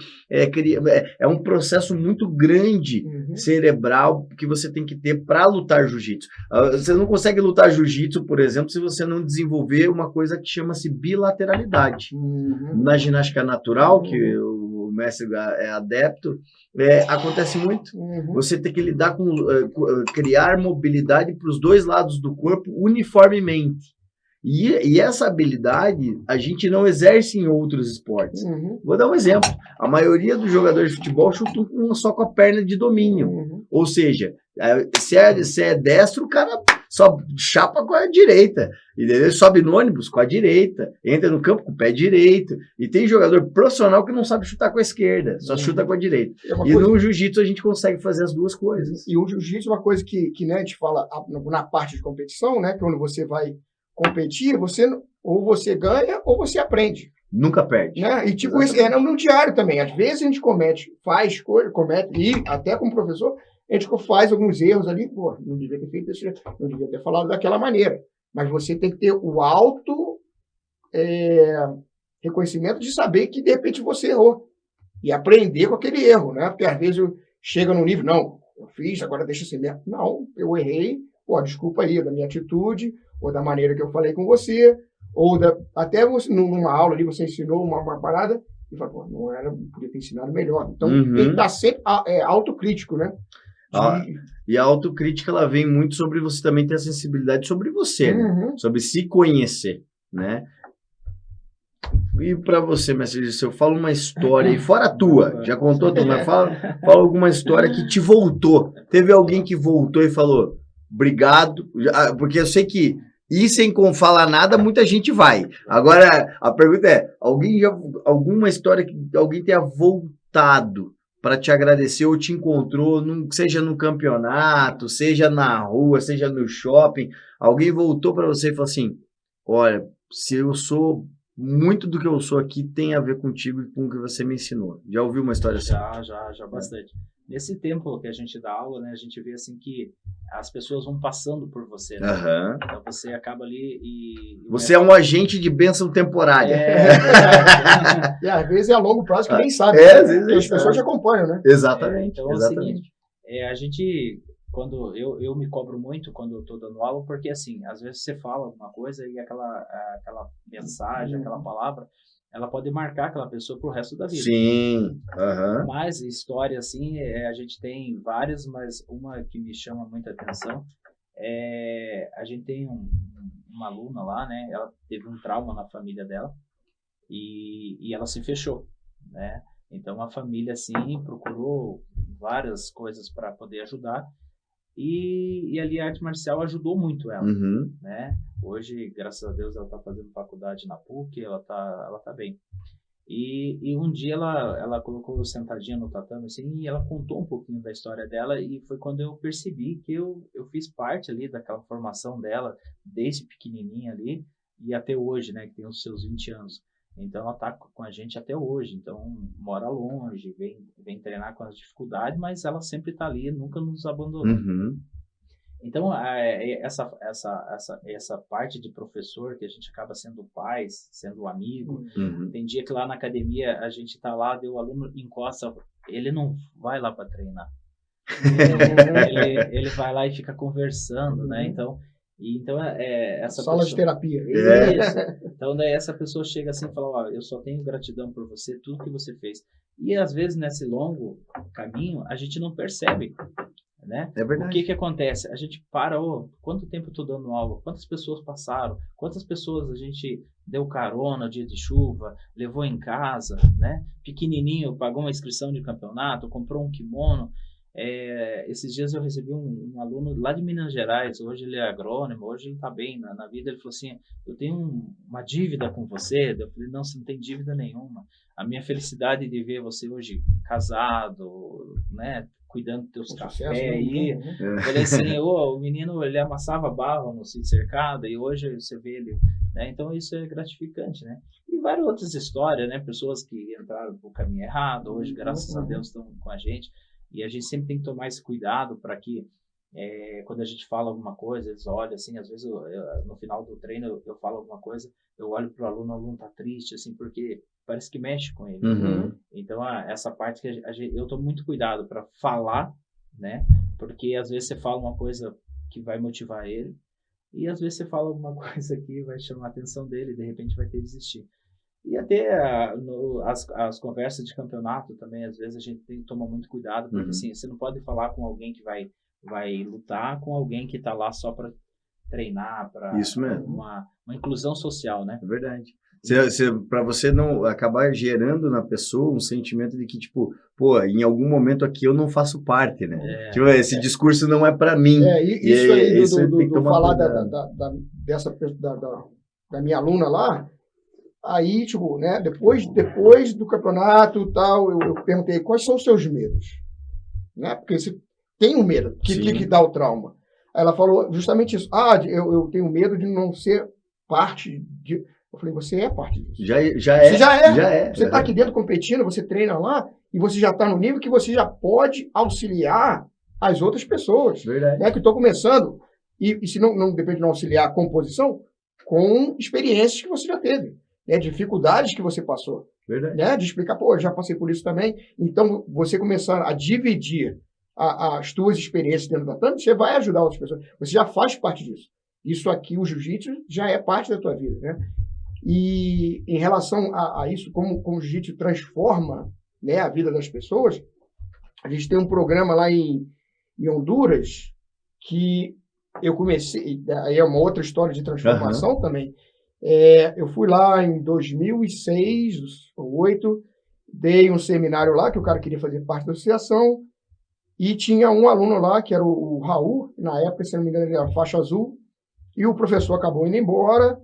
criar. É um processo muito grande cerebral que você tem que ter para lutar jiu-jitsu. Você não consegue lutar jiu-jitsu, por exemplo, se você não desenvolver uma coisa que chama-se bilateralidade. Na ginástica natural, que o mestre é adepto, acontece muito. Você tem que lidar com criar mobilidade para os dois lados do corpo uniformemente. E essa habilidade a gente não exerce em outros esportes. Vou dar um exemplo. A maioria dos jogadores de futebol chutam só com a perna de domínio. Ou seja, se é destro, o cara só chapa com a direita. Ele sobe no ônibus com a direita, entra no campo com o pé direito. E tem jogador profissional que não sabe chutar com a esquerda, só chuta com a direita. No jiu-jitsu a gente consegue fazer as duas coisas. E o jiu-jitsu é uma coisa que né, a gente fala na parte de competição, né, que quando você vai competir, ou você ganha ou você aprende. Nunca perde. Né? E tipo, isso no diário também. Às vezes a gente comete, e até como professor, a gente faz alguns erros ali, não devia ter feito isso, não devia ter falado daquela maneira. Mas você tem que ter o auto reconhecimento de saber que de repente você errou. E aprender com aquele erro, né? Porque às vezes chega num nível, não, eu fiz, agora deixa assim mesmo. Não, eu errei, desculpa aí da minha atitude, ou da maneira que eu falei com você, ou até você, numa aula ali, você ensinou uma parada, e fala, não era, podia ter ensinado melhor. Então, tem que estar sempre autocrítico, né? E a autocrítica, ela vem muito sobre você também ter a sensibilidade sobre você, né? Sobre se conhecer, né? E para você, mestre, se eu falo uma história, e fora a tua, já contou tu, mas fala alguma história que te voltou. Teve alguém que voltou e falou, obrigado, porque eu sei que ir sem falar nada, muita gente vai. Agora, a pergunta é, alguma história que alguém tenha voltado para te agradecer ou te encontrou, seja no campeonato, seja na rua, seja no shopping, alguém voltou para você e falou assim, olha, se eu sou muito do que eu sou aqui, tem a ver contigo e com o que você me ensinou. Já ouviu uma história assim? Já bastante. Nesse tempo que a gente dá aula, né, a gente vê assim que as pessoas vão passando por você, né? Uhum. Então você acaba ali e... Você é um agente de bênção temporária. E às vezes é a longo prazo que nem sabe. Às vezes as pessoas te acompanham, né? Exatamente. Então exatamente. É o seguinte, a gente, quando eu me cobro muito quando eu estou dando aula, porque assim, às vezes você fala alguma coisa e aquela mensagem, aquela palavra, ela pode marcar aquela pessoa pro resto da vida. Sim. Uhum. Mas história, assim, a gente tem várias, mas uma que me chama muita atenção a gente tem uma aluna lá, né? Ela teve um trauma na família dela e ela se fechou, né? Então a família, assim, procurou várias coisas para poder ajudar e ali a arte marcial ajudou muito ela, né? Hoje, graças a Deus, ela está fazendo faculdade na PUC, ela tá bem. E um dia ela colocou sentadinha no tatame assim, e ela contou um pouquinho da história dela, e foi quando eu percebi que eu fiz parte ali daquela formação dela, desde pequenininha ali, e até hoje, né, que tem os seus 20 anos. Então ela tá com a gente até hoje, então mora longe, vem treinar com as dificuldades, mas ela sempre tá ali, nunca nos abandonou. Então, essa parte de professor, que a gente acaba sendo pai, sendo amigo, tem dia que lá na academia a gente tá lá, o aluno encosta, ele não vai lá para treinar. ele vai lá e fica conversando, né? Então essa sala pessoa, de terapia. Isso. Então, daí essa pessoa chega assim e fala, ó, eu só tenho gratidão por você, tudo que você fez. E às vezes nesse longo caminho, a gente não percebe, né? É verdade. O que acontece? A gente para, quanto tempo eu tô dando aula? Quantas pessoas passaram? Quantas pessoas a gente deu carona dia de chuva, levou em casa, né? Pequenininho, pagou uma inscrição de campeonato, comprou um kimono. Esses dias eu recebi um aluno lá de Minas Gerais, hoje ele é agrônomo, hoje ele tá bem na vida, ele falou assim, eu tenho uma dívida com você. Eu falei, não, você não tem dívida nenhuma. A minha felicidade de ver você hoje casado, né, cuidando dos teus cafés aí. Falei assim, o menino, ele amassava barro no sítio cercado e hoje você vê ele, né? Então isso é gratificante, né? E várias outras histórias, né? Pessoas que entraram pro caminho errado, hoje, graças a Deus, estão com a gente. E a gente sempre tem que tomar esse cuidado para que, quando a gente fala alguma coisa, eles olham assim, às vezes no final do treino eu falo alguma coisa, eu olho pro aluno, o aluno tá triste, assim, porque parece que mexe com ele. Então, essa parte que eu tomo muito cuidado para falar, né? Porque às vezes você fala uma coisa que vai motivar ele, e às vezes você fala alguma coisa que vai chamar a atenção dele, e de repente vai ter que desistir. E até as conversas de campeonato também, às vezes a gente tem que tomar muito cuidado, porque assim, você não pode falar com alguém que vai lutar com alguém que está lá só para treinar, para uma inclusão social, né? É verdade. Para você não acabar gerando na pessoa um sentimento de que, tipo, pô, em algum momento aqui eu não faço parte, né? Tipo, esse discurso não é para mim. Isso aí do falar da minha aluna lá. Aí, tipo, né, depois do campeonato tal, eu perguntei quais são os seus medos, né? Porque você tem um medo que dá o trauma. Aí ela falou justamente isso. Eu tenho medo de não ser parte de... Eu falei, você é parte disso. Você já é. Você está aqui dentro competindo, você treina lá e você já está no nível que você já pode auxiliar as outras pessoas, né, que estão começando. E se não depende de não auxiliar a composição, com experiências que você já teve. Né, dificuldades que você passou, né, de explicar, pô, eu já passei por isso também. Então, você começar a dividir as tuas experiências dentro da tatame, você vai ajudar outras pessoas. Você já faz parte disso. Isso aqui, o jiu-jitsu, já é parte da tua vida, né? E em relação a isso, como o jiu-jitsu transforma, né, a vida das pessoas, a gente tem um programa lá em Honduras que eu comecei, aí é uma outra história de transformação também. Eu fui lá em 2006 ou 2008, dei um seminário lá, que o cara queria fazer parte da associação, e tinha um aluno lá, que era o Raul, na época, se não me engano, ele era faixa azul, e o professor acabou indo embora,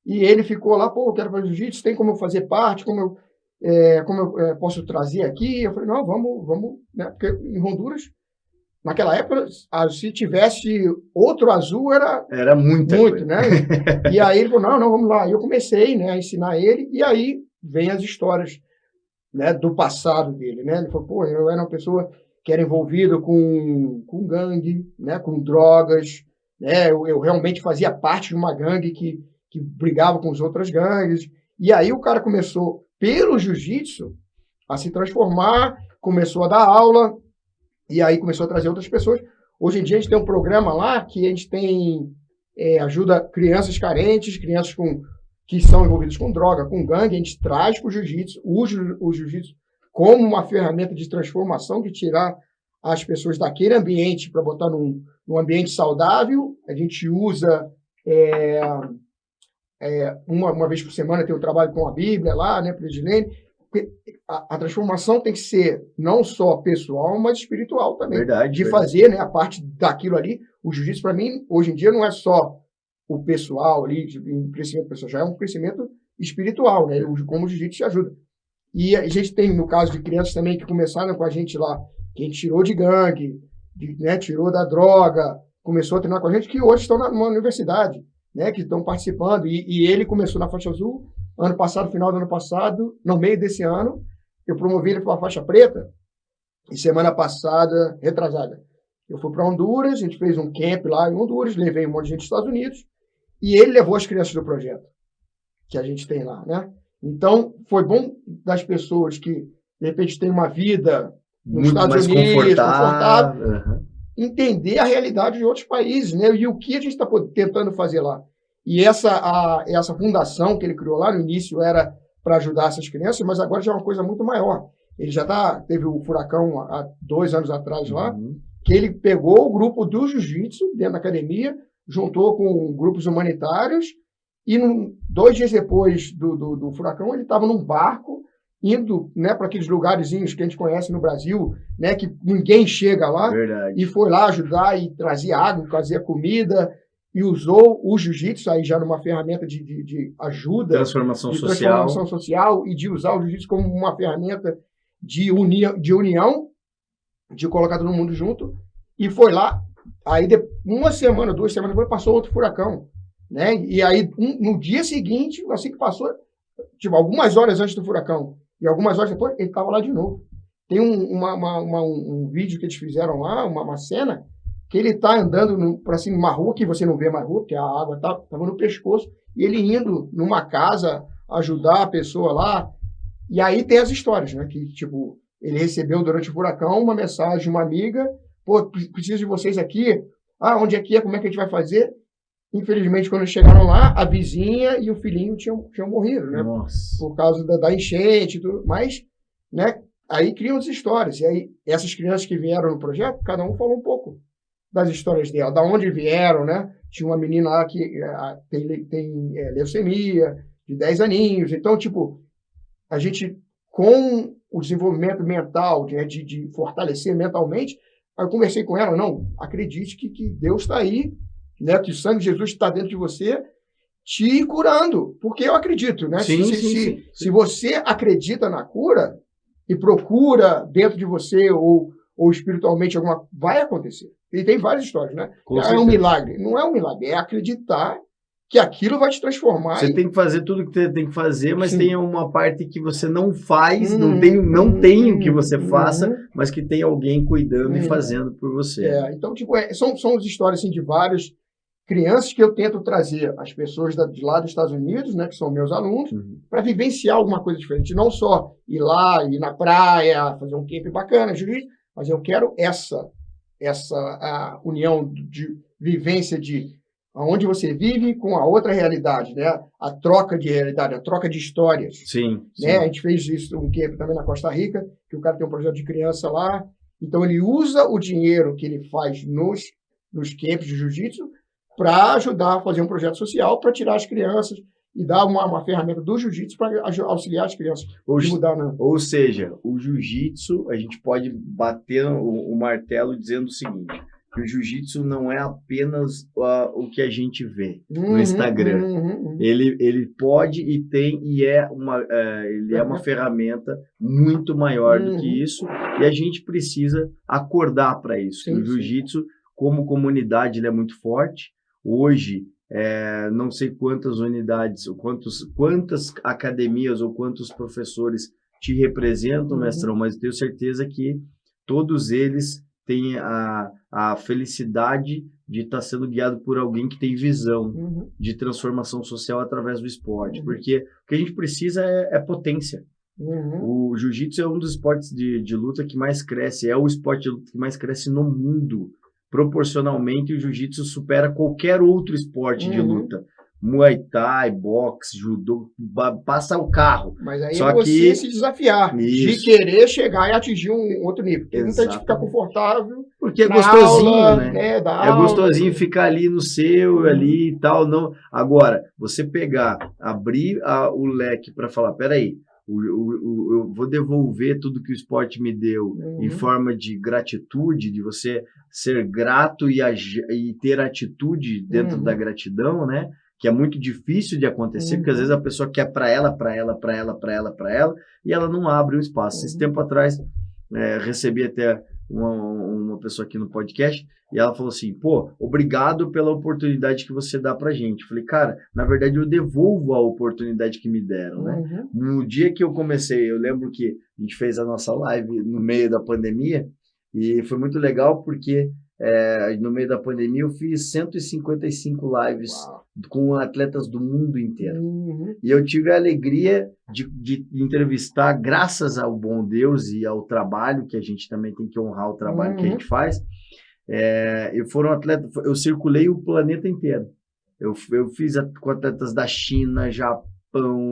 e ele ficou lá, pô, eu quero fazer jiu-jitsu, tem como eu fazer parte, como eu posso trazer aqui? Eu falei, não, vamos, né? Porque em Honduras, naquela época, se tivesse outro azul, era muito, né? E aí ele falou, não, vamos lá. E eu comecei, né, a ensinar ele, e aí vem as histórias, né, do passado dele, né? Ele falou, pô, eu era uma pessoa que era envolvido com gangue, né, com drogas, né? Eu realmente fazia parte de uma gangue que brigava com as outras gangues. E aí o cara começou, pelo jiu-jitsu, a se transformar, começou a dar aula, e aí começou a trazer outras pessoas. Hoje em dia a gente tem um programa lá que a gente tem, ajuda crianças carentes, crianças que são envolvidas com droga, com gangue, a gente traz para o jiu-jitsu, usa o jiu-jitsu como uma ferramenta de transformação, de tirar as pessoas daquele ambiente para botar num ambiente saudável. A gente usa, uma vez por semana tem um trabalho com a Bíblia lá, né, para a Edilene. A transformação tem que ser não só pessoal, mas espiritual também. Verdade. Fazer, né, a parte daquilo ali. O jiu-jitsu, para mim, hoje em dia, não é só o pessoal ali, um crescimento pessoal, já é um crescimento espiritual, né? Como o jiu-jitsu te ajuda. E a gente tem, no caso de crianças também, que começaram com a gente lá, que a gente tirou de gangue, né, tirou da droga, começou a treinar com a gente, que hoje estão numa universidade, né, que estão participando. E ele começou na faixa azul, ano passado, final do ano passado, no meio desse ano, eu promovi ele para a faixa preta, e semana passada, retrasada, eu fui para Honduras, a gente fez um camp lá em Honduras, levei um monte de gente dos Estados Unidos, e ele levou as crianças do projeto que a gente tem lá, né? Então, foi bom das pessoas que, de repente, têm uma vida nos Estados Unidos, confortável, entender a realidade de outros países, né? E o que a gente está tentando fazer lá. E essa fundação que ele criou lá no início era para ajudar essas crianças, mas agora já é uma coisa muito maior. Ele já teve o furacão há 2 anos atrás lá, que ele pegou o grupo do jiu-jitsu dentro da academia, juntou com grupos humanitários, e 2 dias depois do furacão, ele estava num barco, indo, né, para aqueles lugarzinhos que a gente conhece no Brasil, né, que ninguém chega lá. Verdade. E foi lá ajudar e trazia água, trazia comida, e usou o jiu-jitsu aí já numa ferramenta de ajuda, transformação social, e de usar o jiu-jitsu como uma ferramenta de união, de colocar todo mundo junto. E foi lá, aí 1 semana, 2 semanas depois, passou outro furacão, né? E aí no dia seguinte, assim que passou, tipo, algumas horas antes do furacão e algumas horas depois, ele estava lá de novo. Tem um vídeo que eles fizeram lá, uma cena, que ele está andando para cima de uma rua, que você não vê mais rua, porque a água estava no pescoço, e ele indo numa casa ajudar a pessoa lá. E aí tem as histórias, né? Que, tipo, ele recebeu durante o furacão uma mensagem de uma amiga: pô, preciso de vocês aqui. Ah, onde é que é? Como é que a gente vai fazer? Infelizmente, quando chegaram lá, a vizinha e o filhinho tinham morrido, né? Nossa. Por causa da enchente e tudo. Mas, né? Aí criam as histórias. E aí, essas crianças que vieram no projeto, cada um falou um pouco das histórias dela, da onde vieram, né? Tinha uma menina lá que tem leucemia, de 10 aninhos. Então, tipo, a gente, com o desenvolvimento mental, de fortalecer mentalmente, eu conversei com ela, não, acredite que Deus está aí, né? Que o sangue de Jesus está dentro de você, te curando, porque eu acredito, né? Sim, se você acredita na cura e procura dentro de você ou espiritualmente vai acontecer. E tem várias histórias, né? É um milagre. Não é um milagre, é acreditar que aquilo vai te transformar. Você tem que fazer tudo que você tem que fazer, mas tem uma parte que você não faz, não tem o que você faça, mas que tem alguém cuidando e fazendo por você. Então, tipo, são as histórias assim, de várias crianças que eu tento trazer as pessoas de lá dos Estados Unidos, né, que são meus alunos, para vivenciar alguma coisa diferente. Não só ir lá, ir na praia, fazer um camp bacana, mas eu quero essa a união de vivência de onde você vive com a outra realidade, né? A troca de realidade, a troca de histórias. Sim. Né? A gente fez isso, um camp também na Costa Rica, que o cara tem um projeto de criança lá. Então, ele usa o dinheiro que ele faz nos camps de jiu-jitsu para ajudar a fazer um projeto social, para tirar as crianças e dar uma ferramenta do jiu-jitsu para auxiliar as crianças a mudar, né? Ou seja, o jiu-jitsu, a gente pode bater o martelo dizendo o seguinte, que o jiu-jitsu não é apenas o que a gente vê no Instagram. Ele pode e tem, e ele é uma ferramenta muito maior do que isso, e a gente precisa acordar para isso. O jiu-jitsu, como comunidade, ele é muito forte. Hoje, não sei quantas unidades, ou quantas academias ou quantos professores te representam, mestrão, mas tenho certeza que todos eles têm a felicidade de estar sendo guiado por alguém que tem visão de transformação social através do esporte, porque o que a gente precisa é potência. O jiu-jitsu é um dos esportes de luta que mais cresce, é o esporte de luta que mais cresce no mundo. Proporcionalmente, o jiu-jitsu supera qualquer outro esporte de luta. Muay Thai, boxe, judô, passa o carro. Mas aí só você se desafiar, de querer chegar e atingir um outro nível. Porque muita gente fica confortável. Porque é gostosinho, né? É gostosinho ficar ali no seu, ali e tal. Não. Agora, você pegar, abrir o leque para falar, peraí, eu vou devolver tudo que o esporte me deu em forma de gratitude, de você ser grato e ter atitude dentro da gratidão, né? Que é muito difícil de acontecer, porque às vezes a pessoa quer para ela, e ela não abre o espaço. Esse tempo atrás, recebi até uma pessoa aqui no podcast, e ela falou assim, pô, obrigado pela oportunidade que você dá pra gente. Eu falei, cara, na verdade eu devolvo a oportunidade que me deram, né? No dia que eu comecei, eu lembro que a gente fez a nossa live no meio da pandemia, e foi muito legal porque no meio da pandemia eu fiz 155 lives com atletas do mundo inteiro. E eu tive a alegria de entrevistar, graças ao bom Deus e ao trabalho, que a gente também tem que honrar o trabalho que a gente faz. Foram atletas, eu circulei o planeta inteiro. Eu fiz com atletas da China, Japão,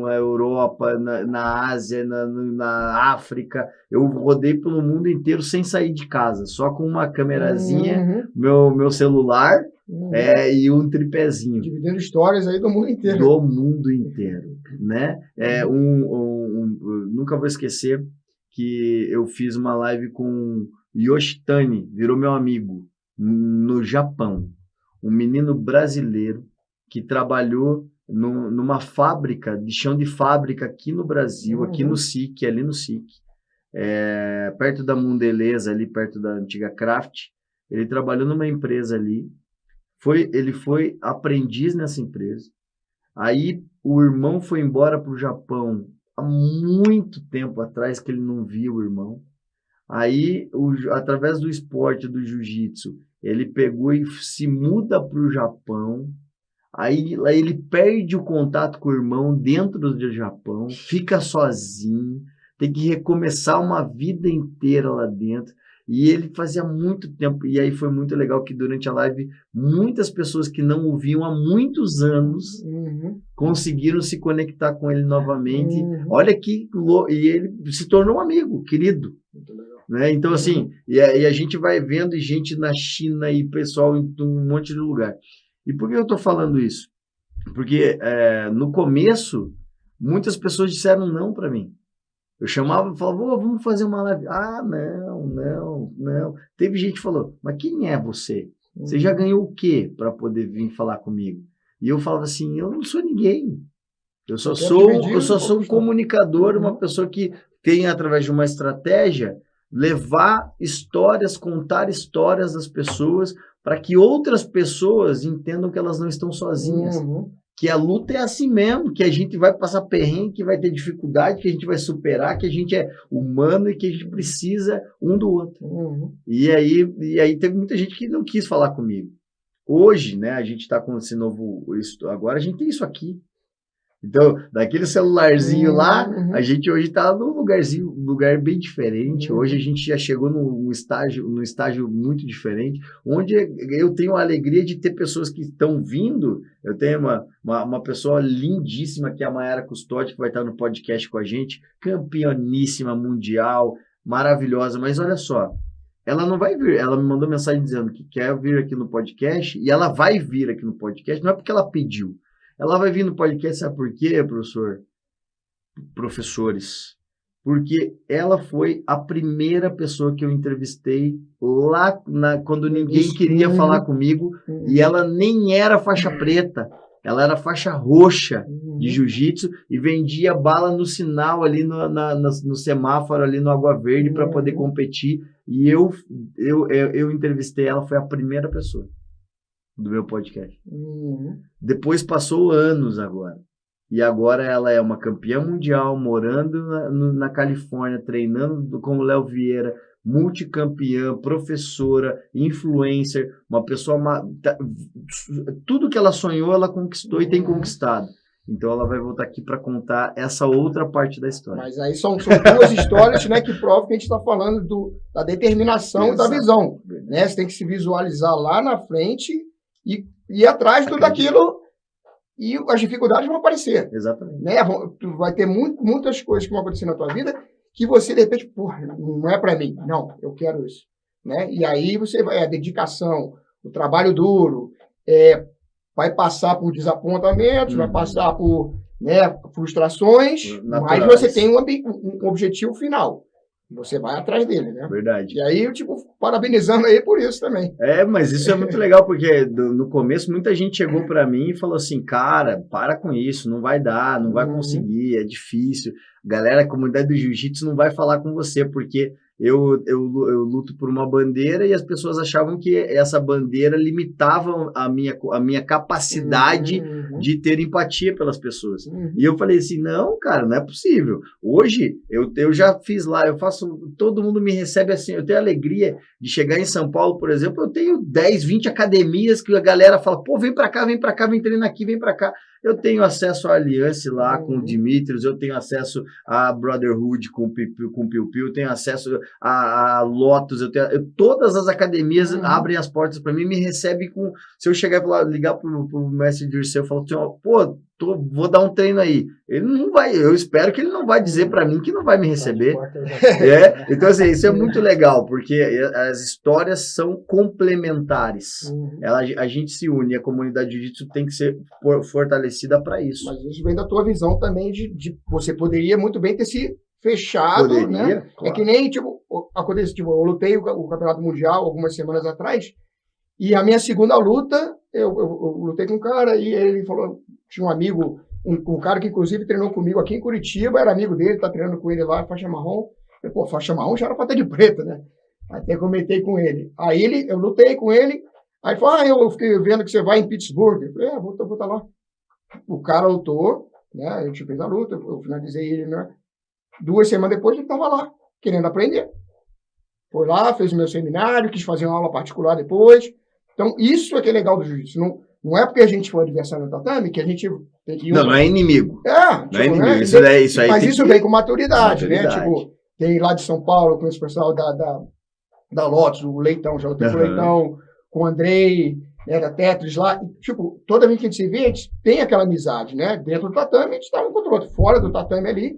a Europa, na Ásia, na África. Eu rodei pelo mundo inteiro sem sair de casa, só com uma câmerazinha, meu celular e um tripézinho. Dividindo histórias aí do mundo inteiro. Do mundo inteiro, né? Nunca vou esquecer que eu fiz uma live com Yoshitani, virou meu amigo, no Japão. Um menino brasileiro que trabalhou numa fábrica, de chão de fábrica aqui no Brasil, aqui no SIC, ali no SIC, perto da Mondeleza, ali perto da antiga Kraft. Ele trabalhou numa empresa ali, ele foi aprendiz nessa empresa. Aí o irmão foi embora para o Japão há muito tempo atrás, que ele não via o irmão. Aí, através do esporte do jiu-jitsu, ele pegou e se muda para o Japão. Aí lá ele perde o contato com o irmão dentro do Japão, fica sozinho, tem que recomeçar uma vida inteira lá dentro. E ele fazia muito tempo, e aí foi muito legal que durante a live, muitas pessoas que não o viam há muitos anos conseguiram se conectar com ele novamente. Olha que louco, e ele se tornou um amigo, querido. Muito legal. Né? Então, assim, e a gente vai vendo gente na China e pessoal em um monte de lugar. E por que eu estou falando isso? Porque no começo, muitas pessoas disseram não para mim. Eu chamava e falava, vamos fazer uma live. Ah, não. Teve gente que falou, mas quem é você? Você já ganhou o quê para poder vir falar comigo? E eu falava assim, eu não sou ninguém. Eu só sou um comunicador, uma pessoa que tem, através de uma estratégia, levar histórias, contar histórias das pessoas para que outras pessoas entendam que elas não estão sozinhas. Que a luta é assim mesmo, que a gente vai passar perrengue, que vai ter dificuldade, que a gente vai superar, que a gente é humano e que a gente precisa um do outro. E aí teve muita gente que não quis falar comigo. Hoje, né, a gente está com esse novo... Agora a gente tem isso aqui. Então, daquele celularzinho lá, a gente hoje está num lugar bem diferente. Hoje a gente já chegou num estágio muito diferente, onde eu tenho a alegria de ter pessoas que estão vindo. Eu tenho uma pessoa lindíssima, que é a Mayara Custódio, que vai estar no podcast com a gente, campeoníssima mundial, maravilhosa, mas olha só, ela não vai vir, ela me mandou mensagem dizendo que quer vir aqui no podcast, e ela vai vir aqui no podcast, não é porque ela pediu. Ela vai vir no podcast, sabe por quê, professores? Porque ela foi a primeira pessoa que eu entrevistei lá quando ninguém queria falar comigo, e ela nem era faixa preta, ela era faixa roxa de jiu-jitsu e vendia bala no sinal ali no semáforo ali no Água Verde para poder competir, e eu entrevistei ela, foi a primeira pessoa do meu podcast. Depois passou anos agora. E agora ela é uma campeã mundial, morando na Califórnia, treinando com o Léo Vieira, multicampeã, professora, influencer, uma pessoa... Tudo que ela sonhou, ela conquistou e tem conquistado. Então ela vai voltar aqui para contar essa outra parte da história. Mas aí são duas histórias, né, que provam que a gente está falando da determinação e da visão. Né? Você tem que se visualizar lá na frente e ir atrás de tudo aquilo... E as dificuldades vão aparecer. Exatamente. Né? Tu vai ter muitas coisas que vão acontecer na tua vida que você, de repente, porra, não é para mim. Não, eu quero isso. Né? E aí você vai, a dedicação, o trabalho duro, vai passar por desapontamentos, vai passar por, né, frustrações, mas você tem um objetivo final. Você vai atrás dele, né? Verdade. E aí, parabenizando aí por isso também. Mas isso é muito legal, porque no começo muita gente chegou para mim e falou assim, cara, para com isso, não vai dar, não vai conseguir, é difícil. Galera, a comunidade do jiu-jitsu não vai falar com você, porque eu luto por uma bandeira e as pessoas achavam que essa bandeira limitava a minha capacidade de ter empatia pelas pessoas. E eu falei assim, não, cara, não é possível. Hoje, eu já fiz lá, todo mundo me recebe assim, eu tenho a alegria de chegar em São Paulo, por exemplo, eu tenho 10, 20 academias que a galera fala, pô, vem pra cá, vem treinar aqui, vem pra cá. Eu tenho acesso à Aliança lá com o Dimitrios, eu tenho acesso à Brotherhood com o Piu Piu, eu tenho acesso a Lotus, todas as academias abrem as portas para mim, me recebem com... Se eu chegar e falar, ligar pro mestre Dirceu, eu falo assim, pô, vou dar um treino aí. Ele não vai, eu espero que ele não vai dizer para mim que não vai me receber. Então, assim, isso é muito legal, porque as histórias são complementares. A gente se une, a comunidade de jiu-jitsu tem que ser fortalecida para isso. Mas isso vem da tua visão também de você poderia muito bem ter se fechado, né? Claro. É que nem, acontece, eu lutei o Campeonato Mundial algumas semanas atrás, e a minha segunda luta, eu lutei com um cara, e ele falou, tinha um amigo, um cara que inclusive treinou comigo aqui em Curitiba, era amigo dele, tá treinando com ele lá, faixa marrom. Eu, pô, faixa marrom já era pra ter de preta, né? Até comentei com ele. Aí eu lutei com ele, aí ele falou, eu fiquei vendo que você vai em Pittsburgh. Eu falei, vou estar lá. O cara lutou, né? A gente fez a luta, eu finalizei ele, né? 2 semanas depois ele estava lá, querendo aprender. Foi lá, fez o meu seminário, quis fazer uma aula particular depois. Então, isso é que é legal do jiu-jitsu. Não é porque a gente foi adversário no tatame que a gente tem que ir... Não é inimigo. Não é inimigo. Né? Isso aí mas isso vem com maturidade, né? Tem lá de São Paulo, com esse pessoal da Lotus, o Leitão, já lutei com o Leitão, com o Andrei, né, da Tetris lá. Toda vez que a gente se vê, a gente tem aquela amizade, né? Dentro do tatame, a gente está um contra o outro. Fora do tatame ali,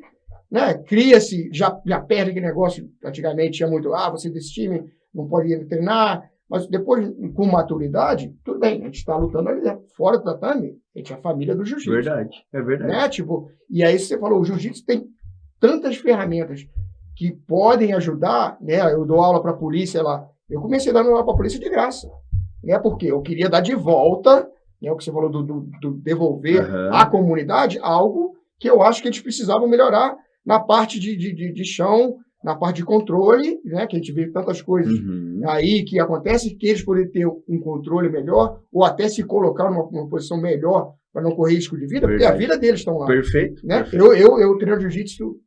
né? Cria-se, já perde aquele negócio. Antigamente tinha muito, você desse time não pode ir treinar. Mas depois, com maturidade, tudo bem, a gente está lutando ali, né? Fora do tatame, a gente é a família do jiu-jitsu. É verdade. Né? E aí você falou, o jiu-jitsu tem tantas ferramentas que podem ajudar, né? Eu dou aula para a polícia lá. Eu comecei a dar aula para a polícia de graça, né? Porque eu queria dar de volta, né? O que você falou do devolver à comunidade, algo que eu acho que eles precisavam melhorar na parte de chão, na parte de controle, né, que a gente vê tantas coisas aí que acontecem, que eles podem ter um controle melhor, ou até se colocar numa posição melhor para não correr risco de vida, porque a vida deles estão lá. Perfeito. Né? Eu treino jiu-jitsu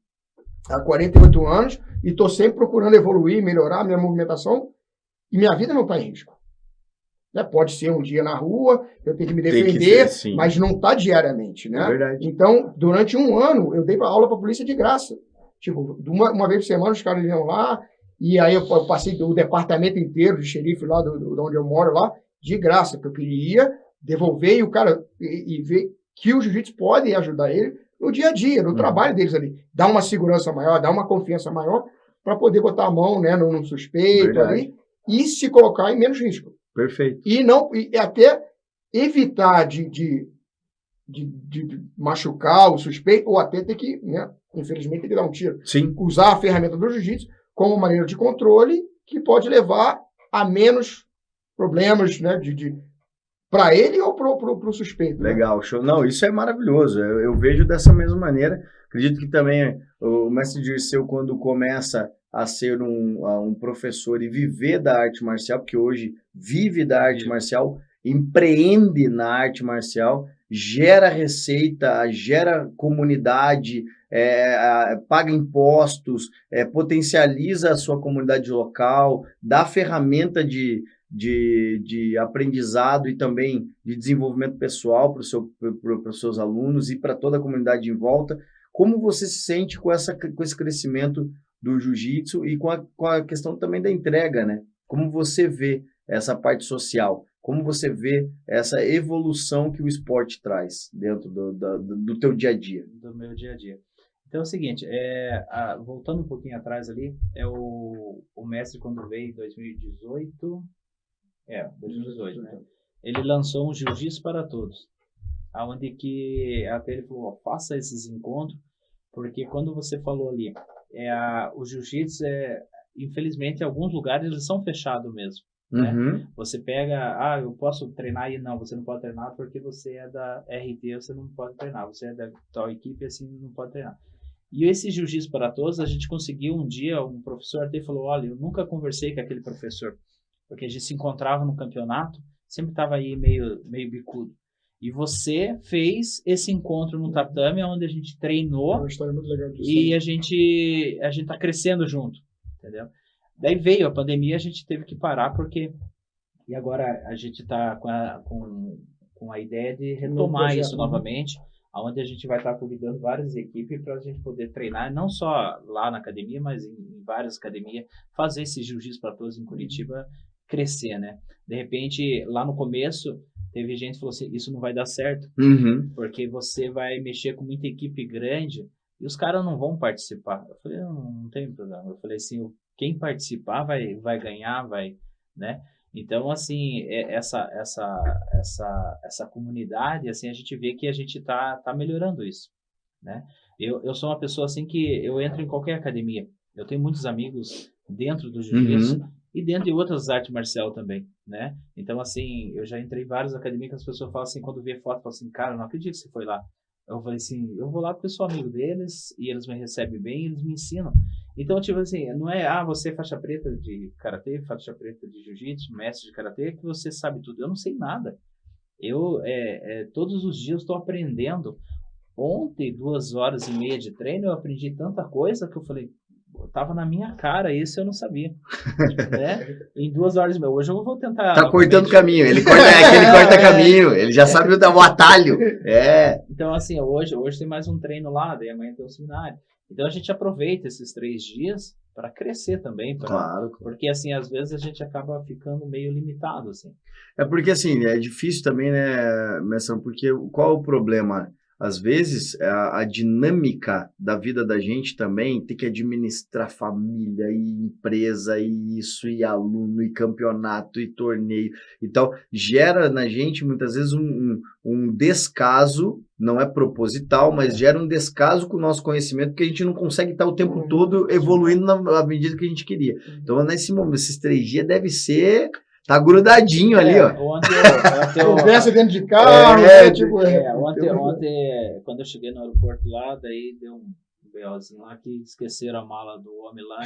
há 48 anos e estou sempre procurando evoluir, melhorar a minha movimentação, e minha vida não está em risco. Né? Pode ser um dia na rua, eu tenho que me defender, mas não está diariamente. Né? É verdade. Então, durante 1 ano, eu dei aula para a polícia de graça. Uma vez por semana os caras iam lá, e aí eu passei o departamento inteiro de xerife lá de onde eu moro lá, de graça, porque eu queria devolver o cara e ver que o jiu-jitsu pode ajudar ele no dia a dia, no trabalho deles ali. Dar uma segurança maior, dar uma confiança maior para poder botar a mão, né, num suspeito ali e se colocar em menos risco. Perfeito. E até evitar de de machucar o suspeito, ou até ter que, né, infelizmente, ter que dar um tiro. Sim. Usar a ferramenta do jiu-jitsu como maneira de controle que pode levar a menos problemas, né, para ele ou para o suspeito. Legal, show. Não, isso é maravilhoso. Eu vejo dessa mesma maneira. Acredito que também o mestre Dirceu, quando começa a ser um professor e viver da arte marcial, porque hoje vive da arte marcial, empreende na arte marcial, gera receita, gera comunidade, paga impostos, potencializa a sua comunidade local, dá ferramenta de aprendizado e também de desenvolvimento pessoal para os seus alunos e para toda a comunidade em volta. Como você se sente com esse crescimento do jiu-jitsu e com a questão também da entrega, né? Como você vê essa parte social? Como você vê essa evolução que o esporte traz dentro do teu dia a dia? Do meu dia a dia. Então é o seguinte, voltando um pouquinho atrás ali, o mestre quando veio em 2018, 2018, né? Ele lançou um Jiu-Jitsu para Todos, onde que até ele falou, faça esses encontros, porque quando você falou ali, o Jiu-Jitsu, infelizmente, em alguns lugares eles são fechados mesmo. Né? Uhum. Você pega, eu posso treinar aí? Não, você não pode treinar porque você é da RT, você não pode treinar, você é da tal equipe, assim, não pode treinar. E esse Jiu-Jitsu para Todos, a gente conseguiu um dia, um professor até falou, olha, eu nunca conversei com aquele professor, porque a gente se encontrava no campeonato, sempre estava aí meio bicudo. E você fez esse encontro no tatame, onde a gente treinou, é uma história muito legal disso, e a gente tá crescendo junto, entendeu? Daí veio a pandemia, a gente teve que parar, e agora a gente está com a ideia de retomar isso novamente, onde a gente vai estar convidando várias equipes para a gente poder treinar, não só lá na academia, mas em várias academias, fazer esse Jiu-Jitsu para Todos em Curitiba crescer, né? De repente, lá no começo, teve gente que falou assim, isso não vai dar certo, porque você vai mexer com muita equipe grande e os caras não vão participar. Eu falei, não tem problema. Eu falei assim, quem participar vai ganhar, né? Então, assim, essa comunidade, assim, a gente vê que a gente tá melhorando isso, né? Eu sou uma pessoa, assim, que eu entro em qualquer academia. Eu tenho muitos amigos dentro do jiu-jitsu e dentro de outras artes marciais também, né? Então, assim, eu já entrei em várias academias que as pessoas falam assim, quando vê foto, falam assim, cara, eu não acredito que você foi lá. Eu falei assim, eu vou lá porque eu sou amigo deles e eles me recebem bem e eles me ensinam. Então, tipo assim, não é, você é faixa preta de karatê, faixa preta de jiu-jitsu, mestre de karatê, que você sabe tudo. Eu não sei nada. Eu, todos os dias, estou aprendendo. Ontem, 2h30 de treino, eu aprendi tanta coisa que eu falei, tava na minha cara, isso eu não sabia. Né? Em 2 horas, hoje eu vou tentar. Tá cortando caminho, ele corta caminho, ele já sabe o atalho. Então, assim, hoje tem mais um treino lá, daí amanhã tem um seminário. Então a gente aproveita esses 3 dias para crescer também, claro. Porque assim, às vezes a gente acaba ficando meio limitado, assim. Porque assim, é difícil também, né, Mestre, porque qual é o problema? Às vezes, a dinâmica da vida da gente também tem que administrar família e empresa e isso, e aluno, e campeonato, e torneio e tal. Gera na gente, muitas vezes, um descaso, não é proposital, mas gera um descaso com o nosso conhecimento, porque a gente não consegue estar o tempo todo evoluindo na medida que a gente queria. Então, nesse momento, esses 3 dias deve ser... Tá grudadinho ali, ó. Conversa dentro de carro, ontem, quando eu cheguei no aeroporto lá, daí deu um BOzinho lá que esqueceram a mala do homem lá.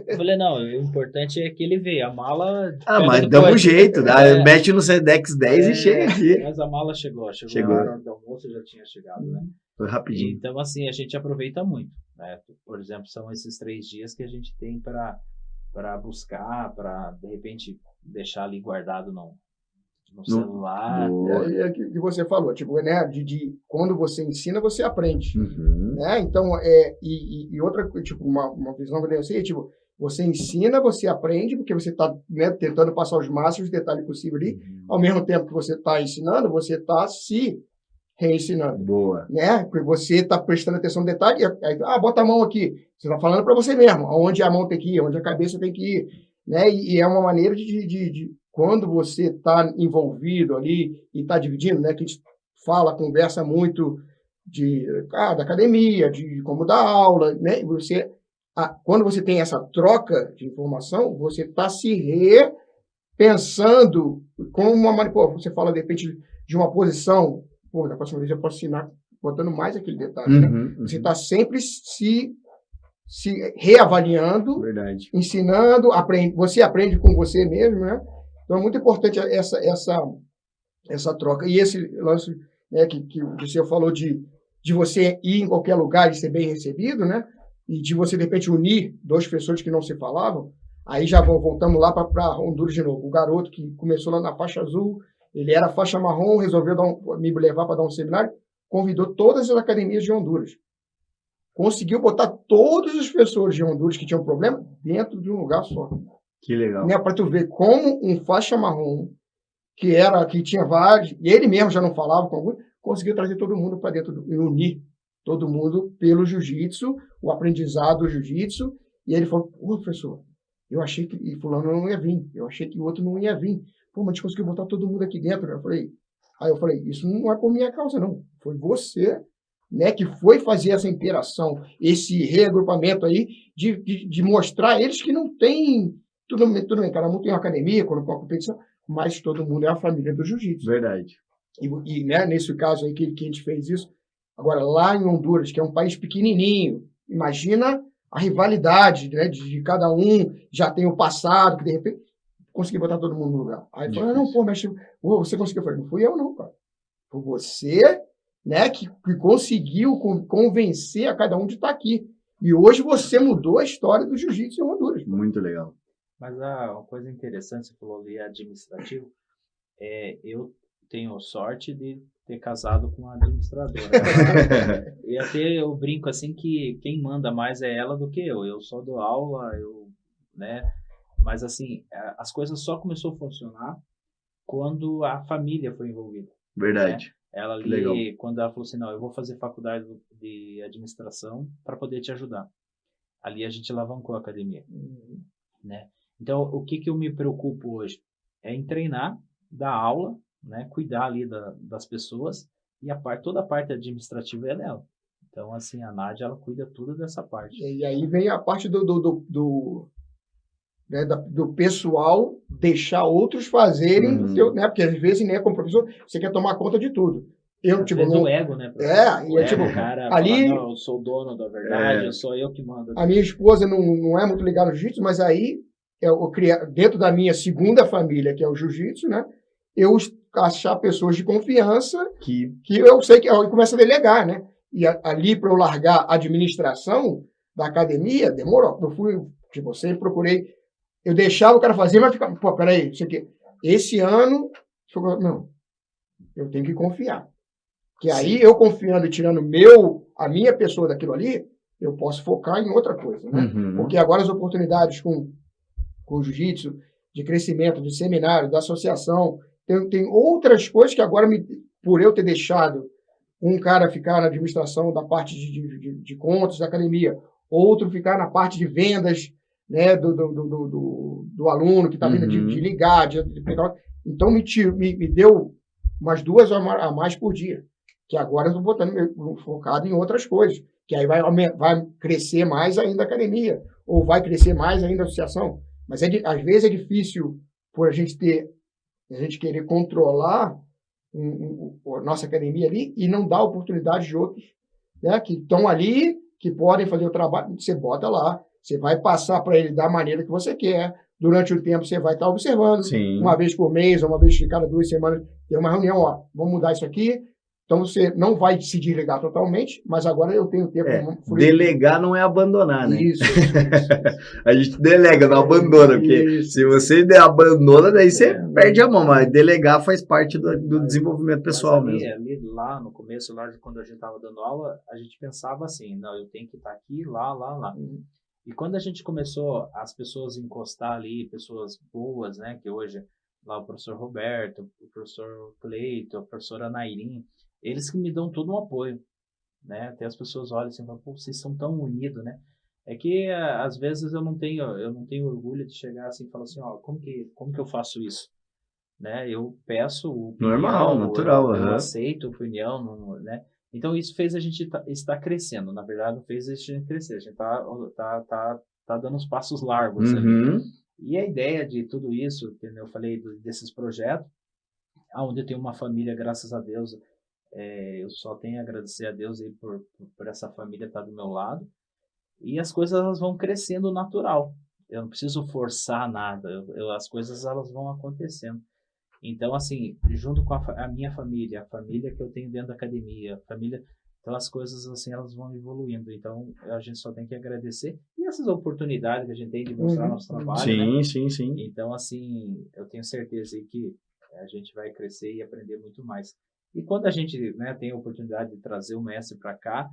Eu falei, não, o importante é que ele veio. A mala... mas dá um jeito, mete no Sedex 10 e chega aqui. Mas a mala chegou na hora do almoço, já tinha chegado, né? Foi rapidinho. Então, assim, a gente aproveita muito, né? Por exemplo, são esses 3 dias que a gente tem para buscar, para, de repente, deixar ali guardado no celular. É que você falou, tipo, né, quando você ensina, você aprende. Né? Então, e outra, tipo, uma visão que eu tenho assim, tipo, você ensina, você aprende, porque você está, né, tentando passar os máximos detalhes possíveis ali, ao mesmo tempo que você está ensinando, você está se reensinando. Boa. Né? Porque você está prestando atenção no detalhe, aí, bota a mão aqui. Você está falando para você mesmo, onde a mão tem que ir, onde a cabeça tem que ir. Né? E é uma maneira de quando você está envolvido ali e está dividindo, né? Que a gente conversa muito da academia, de como dar aula, né? Quando você tem essa troca de informação, você está se repensando como você fala, de repente, de uma posição, da próxima vez eu posso ensinar botando mais aquele detalhe, né? Você está sempre se reavaliando, verdade, ensinando, você aprende com você mesmo, né? Então é muito importante essa troca. E esse lance, né, que você falou de você ir em qualquer lugar e ser bem recebido, né? E de você, de repente, unir dois pessoas que não se falavam, aí já voltamos lá para Honduras de novo. O garoto que começou lá na faixa azul, ele era faixa marrom, resolveu me levar para dar um seminário, convidou todas as academias de Honduras. Conseguiu botar todas as pessoas de Honduras que tinham problema dentro de um lugar só. Que legal. Né? Para tu ver como um faixa marrom, que tinha vários, e ele mesmo já não falava com alguns, conseguiu trazer todo mundo para dentro e unir todo mundo pelo jiu-jitsu, o aprendizado do jiu-jitsu, e ele falou, professor, eu achei que fulano não ia vir, eu achei que o outro não ia vir. Pô, mas a gente conseguiu botar todo mundo aqui dentro. Aí eu falei, isso não é por minha causa, não. Foi você, né, que foi fazer essa interação, esse reagrupamento aí, de mostrar a eles que não tem... Tudo bem, cada um tem uma academia, quando com a competição, mas todo mundo é a família do jiu-jitsu. Verdade. E né, nesse caso aí que a gente fez isso, agora lá em Honduras, que é um país pequenininho, imagina a rivalidade, né, de cada um, já tem o passado, que de repente consegui botar todo mundo no lugar. Aí falou, não, pô, mas você conseguiu. Eu falei, não fui eu não, cara. Foi você, né, que conseguiu convencer a cada um de estar aqui. E hoje você mudou a história do jiu-jitsu em Honduras. Muito legal. Mas uma coisa interessante, você falou ali administrativo, eu tenho sorte de ter casado com uma administradora. E até eu brinco assim que quem manda mais é ela do que eu. Eu só dou aula, né? Mas assim, as coisas só começou a funcionar quando a família foi envolvida. Verdade. Né? Ela ali, legal. quando ela falou assim, não, eu vou fazer faculdade de administração para poder te ajudar. Ali a gente alavancou a academia. Né? Então, o que eu me preocupo hoje é em treinar, dar aula, né? Cuidar ali das pessoas e toda a parte administrativa é dela. Então, assim, a Nádia, ela cuida tudo dessa parte. E aí vem a parte né, do pessoal deixar outros fazerem, né? Porque às vezes, né, como professor, você quer tomar conta de tudo. Às vezes o ego, né? O cara ali, fala, não, eu sou o dono da verdade, sou eu que mando. A minha esposa não é muito ligada no jiu-jitsu, mas aí, dentro da minha segunda família, que é o jiu-jitsu, né? Eu achar pessoas de confiança que eu sei que eu começo a delegar, né? E ali, para eu largar a administração da academia, demorou. Eu fui, sempre procurei. Eu deixava o cara fazer, mas ficava, pô, peraí, isso aqui. Esse ano, não, eu tenho que confiar. Porque aí, eu confiando e tirando a minha pessoa daquilo ali, eu posso focar em outra coisa, né? Porque agora as oportunidades com o jiu-jitsu, de crescimento, de seminário, da associação, tem outras coisas que agora, por eu ter deixado um cara ficar na administração da parte de contas da academia, outro ficar na parte de vendas, né, do aluno que está vindo de ligar, de pegar. Então, me deu umas 2 a mais por dia. Que agora eu estou botando focado em outras coisas. Que aí vai crescer mais ainda a academia, ou vai crescer mais ainda a associação. Mas às vezes é difícil por a gente querer controlar a nossa academia ali e não dar oportunidade de outros, né, que estão ali, que podem fazer o trabalho. Você bota lá, você vai passar para ele da maneira que você quer. Durante o tempo você vai estar observando. Sim. Uma vez por mês, ou uma vez de cada 2 semanas, tem uma reunião, ó, vamos mudar isso aqui. Então, você não vai se desligar totalmente, mas agora eu tenho tempo... Delegar não é abandonar, né? Isso. A gente delega, não abandona, porque se você abandona, daí você perde a mão, mas delegar faz parte do desenvolvimento pessoal mesmo. Ali, lá no começo, lá quando a gente estava dando aula, a gente pensava assim, não, eu tenho que estar aqui, lá. E quando a gente começou as pessoas encostar ali, pessoas boas, né, que hoje, lá o professor Roberto, o professor Cleito, a professora Nairim, eles que me dão todo um apoio, né? Até as pessoas olham assim, falam, pô, vocês são tão unidos, né? É que às vezes eu não tenho orgulho de chegar assim e falar assim, ó, como que eu faço isso? né? Eu peço opinião, Normal, natural. eu aceito opinião, né? Então isso fez a gente estar crescendo. Na verdade, fez a gente crescer. A gente tá dando uns passos largos ali. E a ideia de tudo isso, que eu falei desses projetos, onde eu tenho uma família, graças a Deus, eu só tenho a agradecer a Deus aí por essa família estar do meu lado. E as coisas elas vão crescendo natural. Eu não preciso forçar nada. As coisas elas vão acontecendo. Então, assim, junto com a minha família, a família que eu tenho dentro da academia, a família, então as coisas assim elas vão evoluindo. Então, a gente só tem que agradecer e essas oportunidades que a gente tem de mostrar nosso trabalho, sim, né? Sim. Então, assim, eu tenho certeza aí que a gente vai crescer e aprender muito mais. E quando a gente, né, tem a oportunidade de trazer o mestre para cá,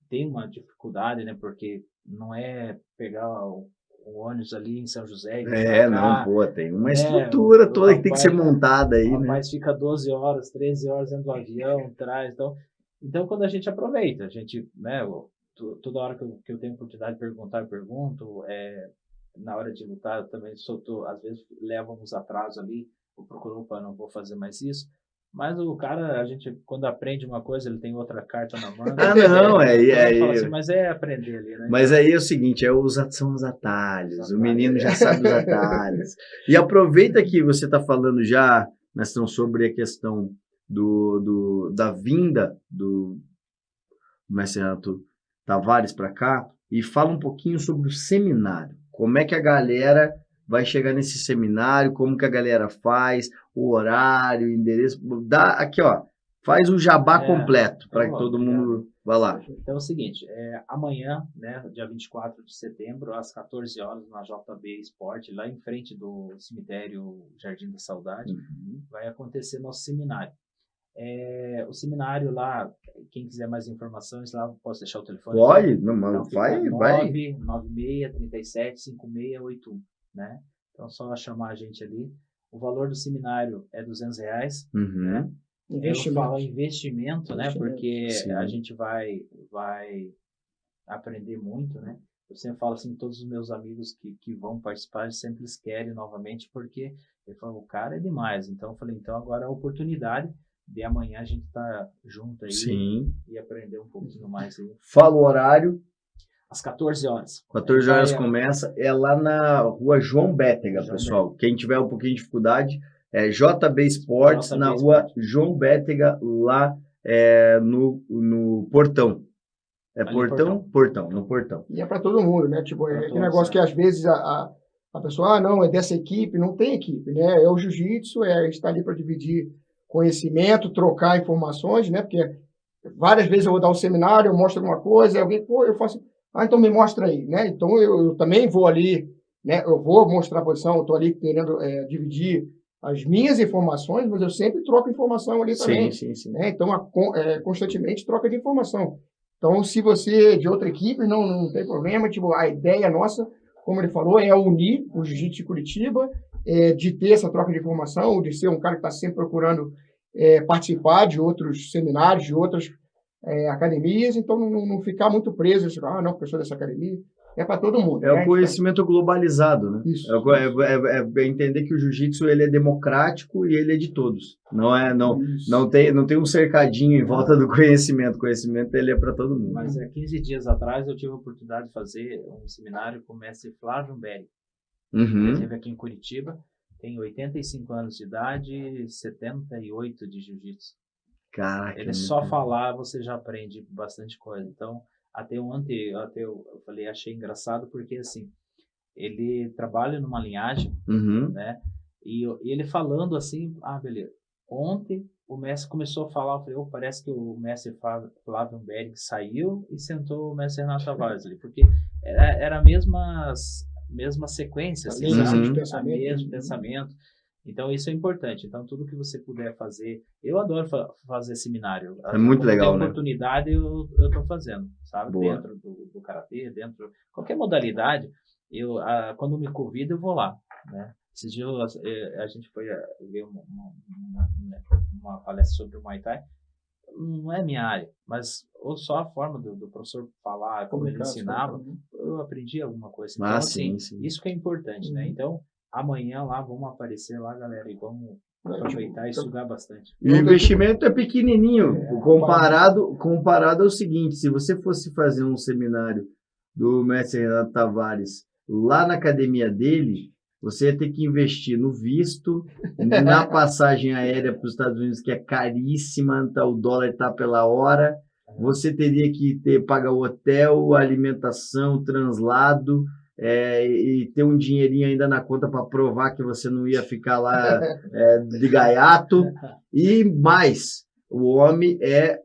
tem uma dificuldade, né? Porque não é pegar o ônibus ali em São José. Não, pô, tem uma estrutura toda que tem que ser montada aí, né? O né? rapaz fica 12 horas, 13 horas dentro do avião, traz, então quando a gente aproveita, a gente, né, toda hora que eu tenho oportunidade de perguntar, eu pergunto, na hora de lutar, eu também às vezes levo uns atrasos ali, eu procuro, não vou fazer mais isso, mas o cara, a gente, quando aprende uma coisa, ele tem outra carta na manga. Não, assim, mas é aprender ali, né? Mas aí é o seguinte, são os atalhos. O menino já sabe os atalhos. E aproveita que você está falando já, Mestrão, sobre a questão da vinda do mestre Renato Tavares para cá e fala um pouquinho sobre o seminário. Como é que a galera vai chegar nesse seminário, como que a galera faz, o horário, o endereço. Dá aqui, ó, faz o jabá completo para que todo mundo vá lá. Então é o seguinte, amanhã, né, dia 24 de setembro, às 14 horas, na JB Esporte, lá em frente do cemitério Jardim da Saudade, vai acontecer nosso seminário. O seminário lá, quem quiser mais informações lá, posso deixar o telefone? Pode, não, então, vai. 996375681, né? Então, só chamar a gente ali. O valor do seminário é R$200, né? Eu falo investimento, né? Porque a gente vai aprender muito, né? Eu sempre falo assim, todos os meus amigos que vão participar, sempre eles querem novamente, porque eu falo, o cara é demais. Então, eu falei, então agora é a oportunidade de amanhã a gente tá junto aí e aprender um pouquinho mais aí. Fala o horário. Às 14 horas. 14 horas começa, é lá na rua João Bétega, pessoal. Quem tiver um pouquinho de dificuldade, JB Sports, na rua João Bétega, lá no Portão. Portão? Portão, no Portão. E é para todo mundo, né? Tipo, aquele negócio que às vezes a pessoa, não, é dessa equipe, não tem equipe, né? É o jiu-jitsu, a gente está ali para dividir conhecimento, trocar informações, né? Porque várias vezes eu vou dar um seminário, eu mostro alguma coisa, alguém, eu faço, então me mostra aí, né? Então eu também vou ali, né? Eu vou mostrar a posição, eu estou ali querendo dividir as minhas informações, mas eu sempre troco informação ali também. Sim. Né? Então, constantemente troca de informação. Então, se você é de outra equipe, não tem problema, tipo, a ideia nossa, como ele falou, é unir o Jiu-Jitsu de Curitiba, de ter essa troca de informação, de ser um cara que está sempre procurando participar de outros seminários, de outras academias, então não ficar muito preso, tipo, não, porque eu sou dessa academia, é para todo mundo. O conhecimento globalizado, né? Isso. É entender que o jiu-jitsu ele é democrático e ele é de todos. Não tem um cercadinho em volta do conhecimento. O conhecimento ele é para todo mundo. Mas 15 dias atrás eu tive a oportunidade de fazer um seminário com o mestre Flávio Berry. Ele esteve aqui em Curitiba, tem 85 anos de idade, 78 de jiu-jitsu. Caraca. Ele só falar, você já aprende bastante coisa. Então, até eu falei, achei engraçado, porque assim, ele trabalha numa linhagem, né? E ele falando assim, beleza. Ontem o mestre começou a falar, eu falei, parece que o mestre Flávio Berg saiu e sentou o mestre Renato Tavares ali, porque era a mesma sequência, assim, mesmo pensamento. Então, isso é importante. Então, tudo que você puder fazer... Eu adoro fazer seminário. É muito legal, né? Oportunidade, eu estou fazendo, sabe? Boa. Dentro do karatê, dentro... Qualquer modalidade, quando me convida, eu vou lá, né? Esses dias a gente foi ver uma palestra sobre o Muay Thai. Não é minha área, mas só a forma do professor falar, como ele ensinava, eu aprendi alguma coisa. Então, sim. Isso que é importante, né? Então, amanhã lá, vamos aparecer lá, galera, e vamos aproveitar e sugar bastante. E o investimento é pequenininho, comparado ao seguinte, se você fosse fazer um seminário do mestre Renato Tavares lá na academia dele, você ia ter que investir no visto, na passagem aérea para os Estados Unidos, que é caríssima, tá, o dólar está pela hora, você teria que pagar o hotel, alimentação, translado, e ter um dinheirinho ainda na conta para provar que você não ia ficar lá de gaiato. E mais, o homem é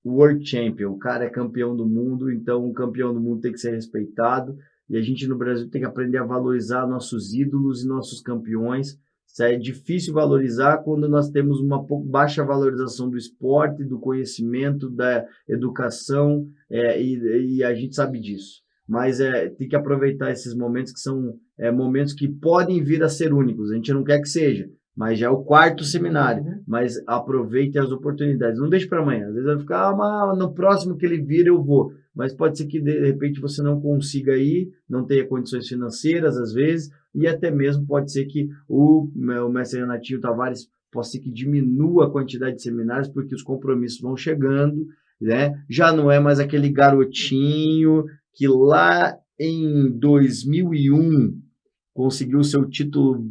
World Champion, o cara é campeão do mundo, então um campeão do mundo tem que ser respeitado. E a gente no Brasil tem que aprender a valorizar nossos ídolos e nossos campeões. Isso é difícil valorizar quando nós temos uma pouco baixa valorização do esporte, do conhecimento, da educação, e a gente sabe disso. Mas tem que aproveitar esses momentos que são momentos que podem vir a ser únicos. A gente não quer que seja, mas já é o 4º seminário. Mas aproveite as oportunidades. Não deixe para amanhã. Às vezes vai ficar, no próximo que ele vir eu vou. Mas pode ser que de repente você não consiga ir, não tenha condições financeiras às vezes, e até mesmo pode ser que o mestre Renatinho Tavares possa ser que diminua a quantidade de seminários, porque os compromissos vão chegando, né? Já não é mais aquele garotinho que lá em 2001 conseguiu o seu título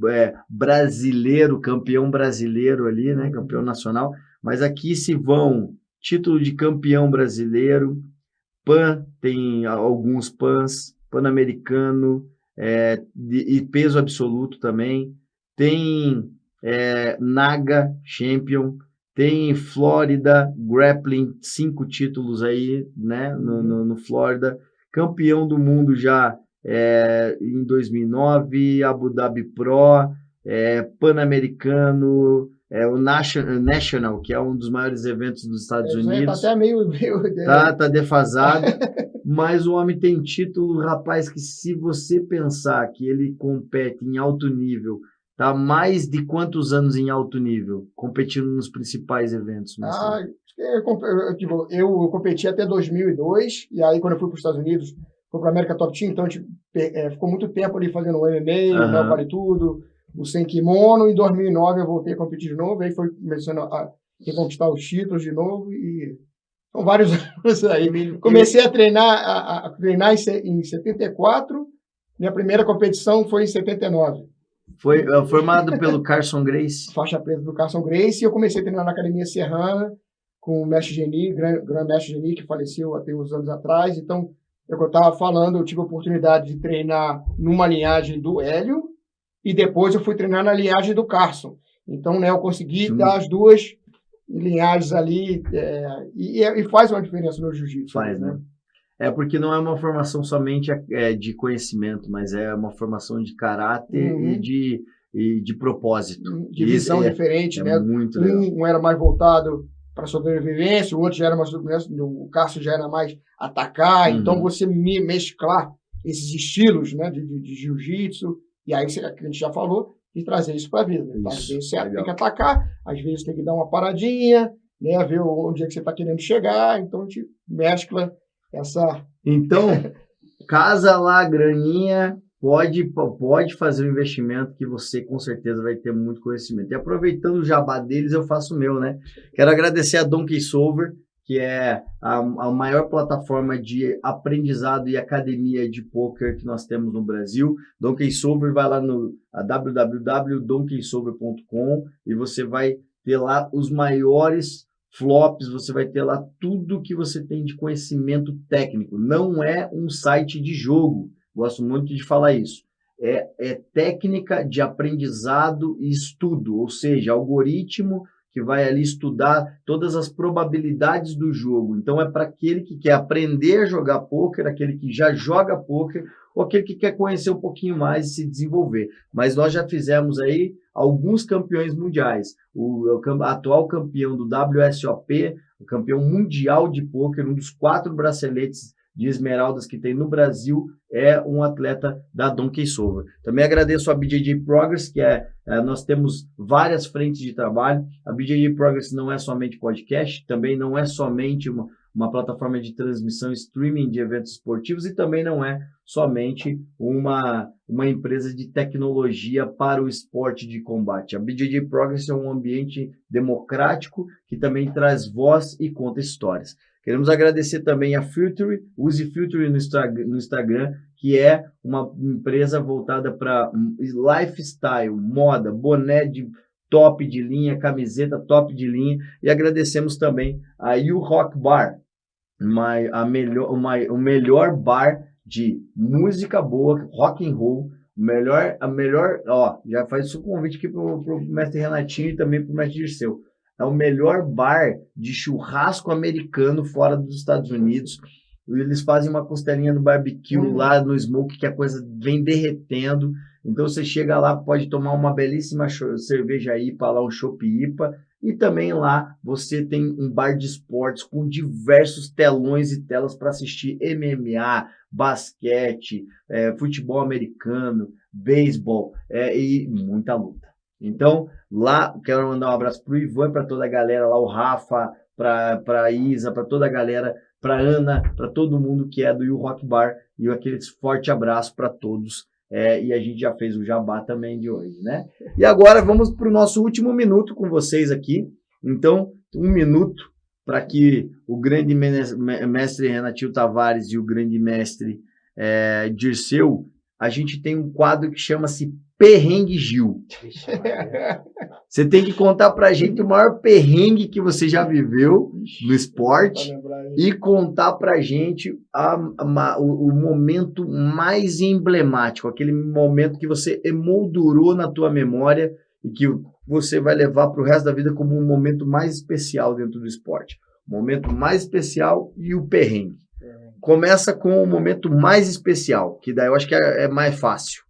brasileiro, campeão brasileiro ali, né? Campeão nacional, mas aqui se vão título de campeão brasileiro, PAN, tem alguns PANs, Pan-Americano, e peso absoluto também, tem Naga Champion, tem Florida Grappling, 5 títulos aí, né, no Florida, campeão do mundo já em 2009, Abu Dhabi Pro, Pan-Americano, o National, que é um dos maiores eventos dos Estados Unidos. Tá até meio tá defasado, mas o homem tem título, rapaz, que se você pensar que ele compete em alto nível, tá mais de quantos anos em alto nível, competindo nos principais eventos? Eu competi até 2002, e aí quando eu fui para os Estados Unidos, fui para a América Top Team, então a gente ficou muito tempo ali fazendo o MMA, o Vale Tudo, o Sem Kimono. Em 2009 eu voltei a competir de novo, aí foi começando a reconquistar os títulos de novo, e são vários anos aí. Comecei a treinar em 74, minha primeira competição foi em 79. Foi formado pelo Carson Gracie. Faixa preta do Carson Gracie, e eu comecei a treinar na Academia Serrana, com o mestre Geni, grande mestre Geni, que faleceu há uns anos atrás. Então, eu estava falando, eu tive a oportunidade de treinar numa linhagem do Hélio, e depois eu fui treinar na linhagem do Carson. Então, né, eu consegui dar as duas linhagens ali, e faz uma diferença no jiu-jitsu. Faz, né? Porque não é uma formação somente de conhecimento, mas é uma formação de caráter e de propósito. De visão diferente, né? Muito legal. Um era mais voltado para sobrevivência, o outro já era mais sobrevivência, o Cássio já era mais atacar. Então, você mesclar esses estilos, né, de jiu-jitsu, e aí a gente já falou, e trazer isso para a vida. Né? Às vezes você tem que atacar, às vezes tem que dar uma paradinha, né, ver onde é que você está querendo chegar, então a gente mescla essa... Então, casa lá, graninha, pode fazer um investimento que você com certeza vai ter muito conhecimento. E aproveitando o jabá deles, eu faço o meu, né? Quero agradecer a Donkey Solver, que é a maior plataforma de aprendizado e academia de poker que nós temos no Brasil. Donkey Solver, vai lá no www.donkeysolver.com e você vai ter lá os maiores flops, você vai ter lá tudo que você tem de conhecimento técnico. Não é um site de jogo, gosto muito de falar isso. É técnica de aprendizado e estudo, ou seja, algoritmo que vai ali estudar todas as probabilidades do jogo. Então, é para aquele que quer aprender a jogar pôquer, aquele que já joga pôquer, ou aquele que quer conhecer um pouquinho mais e se desenvolver. Mas nós já fizemos aí alguns campeões mundiais. O atual campeão do WSOP, o campeão mundial de pôquer, um dos 4 braceletes de esmeraldas que tem no Brasil, é um atleta da Donkey Solver. Também agradeço a BJJ Progress, que nós temos várias frentes de trabalho. A BJJ Progress não é somente podcast, também não é somente uma plataforma de transmissão streaming de eventos esportivos e também não é somente uma empresa de tecnologia para o esporte de combate. A BJJ Progress é um ambiente democrático que também traz voz e conta histórias. Queremos agradecer também a Future, use Future no Instagram, que é uma empresa voltada para lifestyle, moda, boné de top de linha, camiseta top de linha. E agradecemos também a You Rock Bar, o melhor bar de música boa, rock and roll, já faz o convite aqui pro mestre Renatinho e também pro mestre Dirceu. É o melhor bar de churrasco americano fora dos Estados Unidos. Eles fazem uma costelinha no barbecue lá no smoke, que a coisa vem derretendo. Então você chega lá, pode tomar uma belíssima cerveja IPA, lá um chopp IPA. E também lá você tem um bar de esportes com diversos telões e telas para assistir MMA, basquete, futebol americano, beisebol e muita luta. Então, lá, quero mandar um abraço pro Ivan, para toda a galera lá, o Rafa, para a Isa, para toda a galera, para Ana, para todo mundo que é do You Rock Bar, e aquele forte abraço para todos. E a gente já fez o jabá também de hoje, né? E agora vamos para o nosso último minuto com vocês aqui. Então, 1 minuto para que o grande mestre Renatinho Tavares e o grande mestre Dirceu, a gente tem um quadro que chama-se Perrengue Gil. Você tem que contar pra gente o maior perrengue que você já viveu no esporte e contar pra gente o momento mais emblemático, aquele momento que você emoldurou na tua memória e que você vai levar pro resto da vida como um momento mais especial dentro do esporte. O momento mais especial e o perrengue. Começa com o momento mais especial, que daí eu acho que é mais fácil.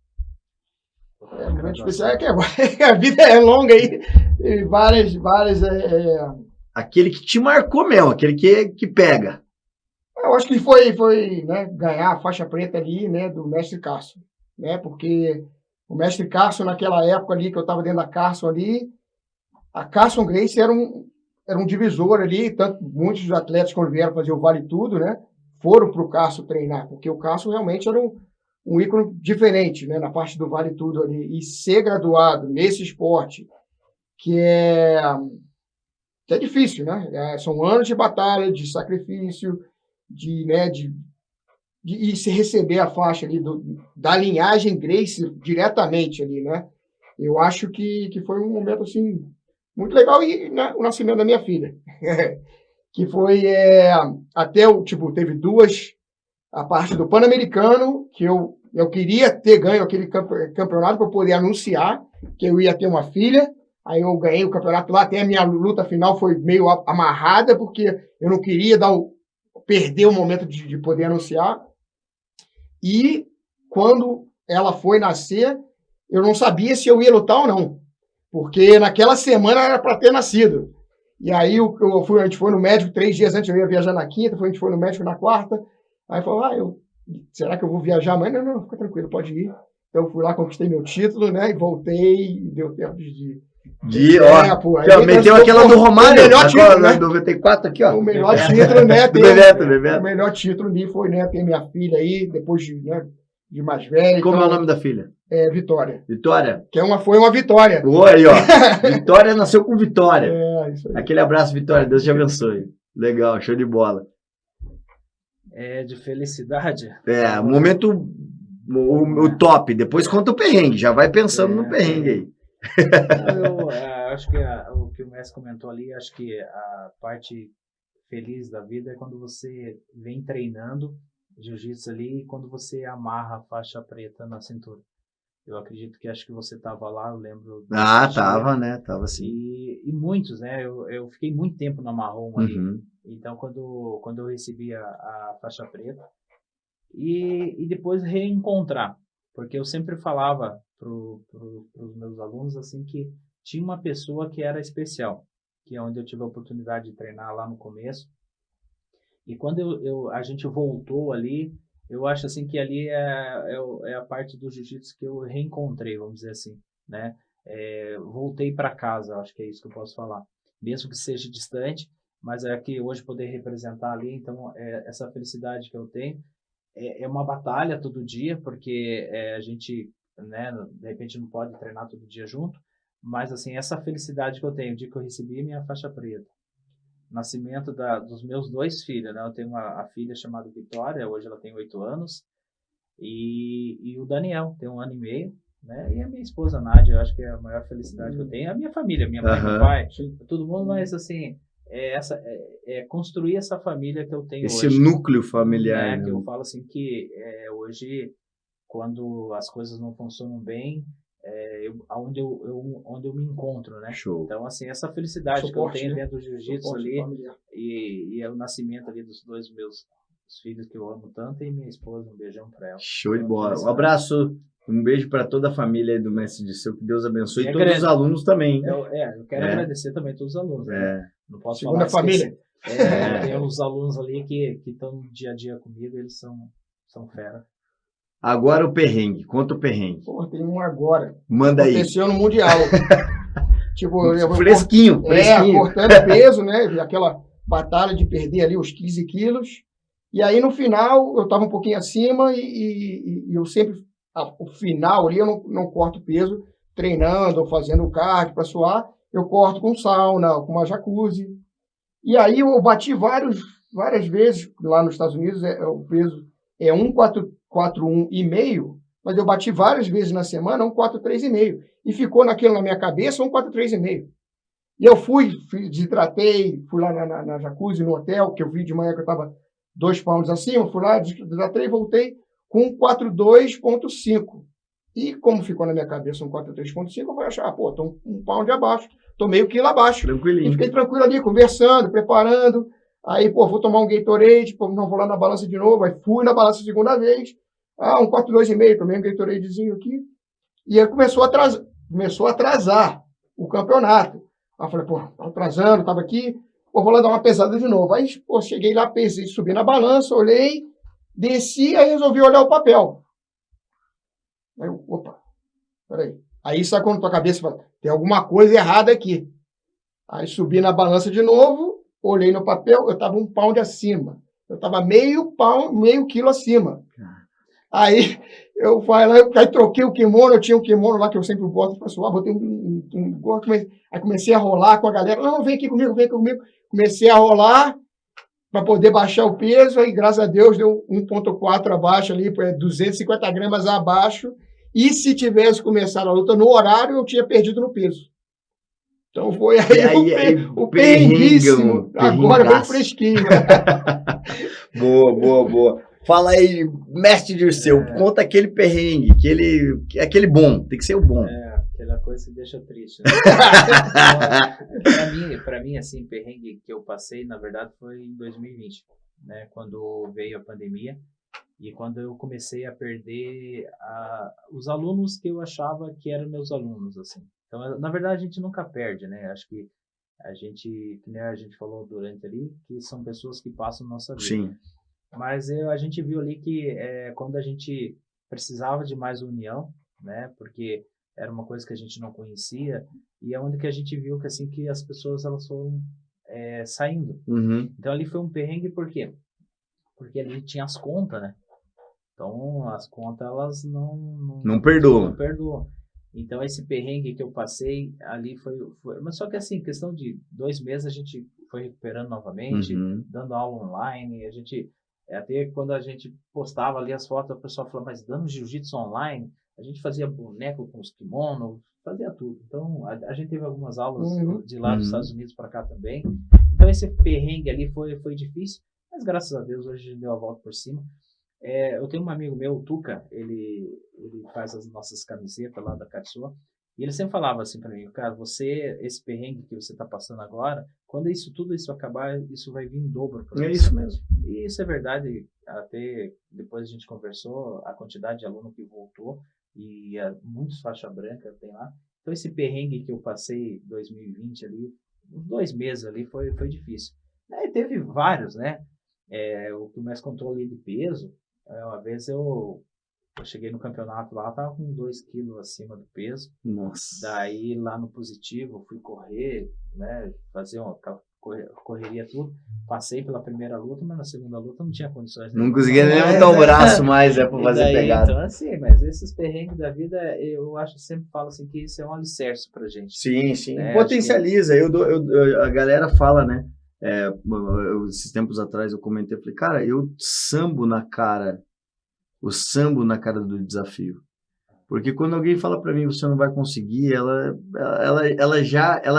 O momento especial é que a vida é longa aí, tem várias. Aquele que te marcou mesmo, aquele que pega. Eu acho que foi né, ganhar a faixa preta ali, né, do mestre Carson, né, porque o mestre Carson, naquela época ali que eu estava dentro da Carson ali, a Carson Gracie era um divisor ali, tanto muitos dos atletas quando vieram fazer o Vale Tudo, né, foram para o Carson treinar, porque o Carson realmente era um ícone diferente, né, na parte do Vale Tudo ali, e ser graduado nesse esporte, que é difícil, né, são anos de batalha, de sacrifício, e se receber a faixa ali da linhagem Gracie diretamente ali, né, eu acho que foi um momento, assim, muito legal, e né, o nascimento da minha filha, que foi até, teve duas, a parte do Pan-Americano, que eu queria ter ganho aquele campeonato para poder anunciar que eu ia ter uma filha. Aí eu ganhei o campeonato lá, até a minha luta final foi meio amarrada, porque eu não queria perder o momento de poder anunciar. E quando ela foi nascer, eu não sabia se eu ia lutar ou não, porque naquela semana era para ter nascido. E aí a gente foi no médico 3 dias antes, eu ia viajar na quinta, a gente foi no médico na quarta. Aí falou, será que eu vou viajar amanhã? Não, fica tranquilo, pode ir. Então eu fui lá, conquistei meu título, né? E voltei, e deu tempo de meteu aquela do Romário, o melhor título, né? 94 aqui, ó. O melhor título, né? Bebeto. O melhor título ali foi, né? Ter minha filha aí, depois de mais velha. Como é o nome da filha? Vitória. Vitória? Foi uma vitória. Boa aí, ó. Vitória nasceu com Vitória. Isso aí. Aquele abraço, Vitória. Deus te abençoe. Legal, show de bola. De felicidade. Momento o top. Depois conta o perrengue. Já vai pensando no perrengue aí. Eu acho que o que o Messi comentou ali, acho que a parte feliz da vida é quando você vem treinando jiu-jitsu ali e quando você amarra a faixa preta na cintura. Eu acredito que acho que você estava lá, eu lembro. Tava, né? Tava sim. E muitos, né? Eu fiquei muito tempo na marrom ali. Então, quando eu recebi a faixa preta e depois reencontrar, porque eu sempre falava para os meus alunos assim que tinha uma pessoa que era especial, que é onde eu tive a oportunidade de treinar lá no começo. E quando a gente voltou ali, eu acho assim que ali é a parte do jiu-jitsu que eu reencontrei, vamos dizer assim, né? Voltei para casa, acho que é isso que eu posso falar. Mesmo que seja distante, mas é que hoje poder representar ali, então essa felicidade que eu tenho é uma batalha todo dia, porque a gente, né, de repente não pode treinar todo dia junto, mas assim, essa felicidade que eu tenho, de que eu recebi minha faixa preta, nascimento dos meus 2 filhos, né, eu tenho a filha chamada Vitória, hoje ela tem 8 anos, e o Daniel tem 1 ano e meio, né, e a minha esposa Nádia, eu acho que é a maior felicidade que eu tenho, a minha família, minha mãe, meu pai, todo mundo, mas assim, construir essa família que eu tenho esse hoje. núcleo familiar, né? Que eu falo assim que hoje, quando as coisas não funcionam bem, onde eu me encontro, né? Show. Então, assim, essa felicidade Suporte, que eu tenho né? dentro do jiu-jitsu Suporte ali, familiar. e é o nascimento ali dos 2 meus filhos que eu amo tanto, e minha esposa, um beijão pra ela. Show de Então, bola. Um felicidade. abraço, um beijo para toda a família aí do Mestre Dirceu, que Deus abençoe, e É todos grande. os alunos também. Eu quero agradecer também a todos os alunos, né? Não posso Segunda falar família. Eu tenho os alunos ali que estão no dia a dia comigo, eles são fera. Agora o perrengue, conta o perrengue. Pô, tem um agora. Manda aí. Aconteceu no Mundial. Tipo, Fresquinho. cortando peso, né? Aquela batalha de perder ali os 15 quilos. E aí, no final, eu estava um pouquinho acima e eu sempre, o final ali, eu não corto peso treinando ou fazendo cardio para suar. Eu corto com sauna, com uma jacuzzi. E aí eu bati várias vezes lá nos Estados Unidos, o peso é 1,41,5, mas eu bati várias vezes na semana 1,43,5. E ficou naquilo na minha cabeça 1,43,5. E eu desidratei, fui lá na jacuzzi, no hotel, que eu vi de manhã que eu estava 2 pounds acima, fui lá, desidratei e voltei com 1,42,5. E como ficou na minha cabeça 1,43,5, eu vou achar, pô, tô 1 pound abaixo, tô meio quilo abaixo. Tranquilinho. E fiquei tranquilo ali, conversando, preparando. Aí, pô, vou tomar um Gatorade, pô, não vou lá na balança de novo. Aí fui na balança a segunda vez. 1,42,5, tomei um Gatoradezinho aqui. E aí começou a atrasar o campeonato. Aí eu falei, pô, tá atrasando, tava aqui, pô, vou lá dar uma pesada de novo. Aí, pô, cheguei lá, pesei, subi na balança, olhei, desci, aí resolvi olhar o papel. Aí eu, opa, peraí. Aí sabe quando tua cabeça fala, tem alguma coisa errada aqui. Aí subi na balança de novo, olhei no papel, eu estava 1 pound acima. Eu estava meio quilo acima. Aí eu fui lá, aí troquei o kimono, eu tinha um kimono lá que eu sempre boto para suar, botei aí comecei a rolar com a galera. Não, vem aqui comigo, vem comigo. Comecei a rolar para poder baixar o peso, aí graças a Deus deu 1,4 abaixo ali, 250 gramas abaixo. E se tivesse começado a luta no horário, eu tinha perdido no peso. Então foi aí o perrenguíssimo. Agora veio fresquinho. Boa. Fala aí, Mestre Dirceu, conta aquele perrengue, aquele bom, tem que ser o bom. Aquela coisa que deixa triste, né? Pra mim, assim, perrengue que eu passei, na verdade, foi em 2020, né? Quando veio a pandemia. E quando eu comecei a perder os alunos que eu achava que eram meus alunos, assim. Então, na verdade, a gente nunca perde, né? Acho que que nem a gente falou durante ali, que são pessoas que passam nossa vida. Sim. Mas a gente viu ali que quando a gente precisava de mais união, né? Porque era uma coisa que a gente não conhecia, e é onde que a gente viu que, assim, que as pessoas, elas foram saindo. Uhum. Então, ali foi um perrengue, por quê? Porque ali tinha as contas, né? Então, as contas, elas não perdoam. Não perdoam. Então, esse perrengue que eu passei ali foi... Mas só que, assim, questão de 2 meses, a gente foi recuperando novamente, dando aula online. A gente, até quando a gente postava ali as fotos, o pessoal falava, mas dando jiu-jitsu online? A gente fazia boneco com os kimonos, fazia tudo. Então, a gente teve algumas aulas de lá dos Estados Unidos para cá também. Então, esse perrengue ali foi difícil, mas graças a Deus, hoje a gente deu a volta por cima. Eu tenho um amigo meu, o Tuca, ele faz as nossas camisetas lá da Katsua, e ele sempre falava assim para mim, cara, esse perrengue que você está passando agora, quando tudo isso acabar, isso vai vir em dobro para você. É isso mesmo. E isso é verdade, até depois a gente conversou, a quantidade de aluno que voltou, e muitos faixa branca tem lá. Então esse perrengue que eu passei em 2020 ali, uns 2 meses ali, foi difícil. Aí teve vários, né? O que mais controle de peso, uma vez eu cheguei no campeonato lá, tava com 2 quilos acima do peso. Nossa. Daí lá no positivo, fui correr, né, fazer correria tudo. Passei pela primeira luta, mas na segunda luta não tinha condições. Não conseguia nem levantar o braço mais, pra fazer daí, pegada. Então, assim, mas esses perrengues da vida, eu acho, sempre falo assim, que isso é um alicerce pra gente. Sim. Potencializa. A galera fala, né? Esses tempos atrás eu comentei, falei, cara, eu sambo na cara do desafio. Porque quando alguém fala pra mim, você não vai conseguir, ela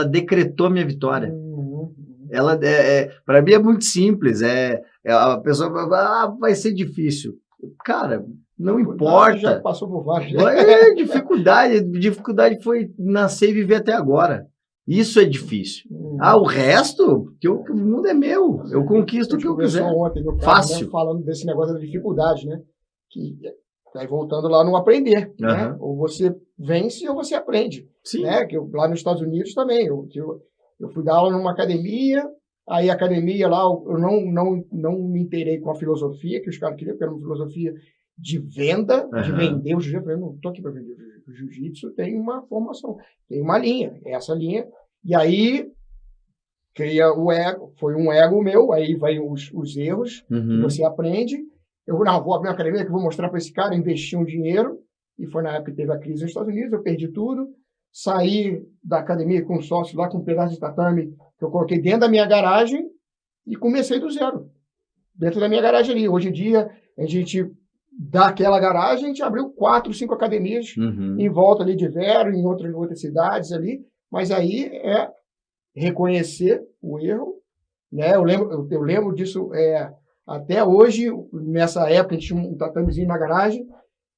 decretou a minha vitória. Para mim é muito simples. A pessoa fala, vai ser difícil. Cara, não importa. Já passou por várias. Dificuldade foi nascer e viver até agora. Isso é difícil. O resto, o mundo é meu. Eu conquisto o que eu quiser. Ontem, meu fácil. Né, falando desse negócio da dificuldade, né? Que aí voltando lá no aprender, né? Ou você vence ou você aprende. Sim. Né? Que lá nos Estados Unidos também. Eu fui dar aula numa academia, aí a academia lá, eu não me inteirei com a filosofia que os caras queriam, porque era uma filosofia de venda, de vender o jiu-jitsu. Eu falei, não estou aqui para vender o jiu-jitsu, tem uma formação, tem uma linha, essa linha. E aí, cria o ego, foi um ego meu, aí vai os erros que você aprende. Eu vou abrir uma academia que vou mostrar para esse cara, investir um dinheiro, e foi na época que teve a crise nos Estados Unidos, eu perdi tudo. Saí da academia com um sócio lá, com um pedaço de tatame que eu coloquei dentro da minha garagem e comecei do zero. Dentro da minha garagem ali. Hoje em dia, a gente, daquela garagem, a gente abriu 4, 5 academias em volta ali de Vero, em outras cidades ali. Mas aí é reconhecer o erro. Né? Eu lembro disso até hoje. Nessa época, a gente tinha um tatamezinho na garagem.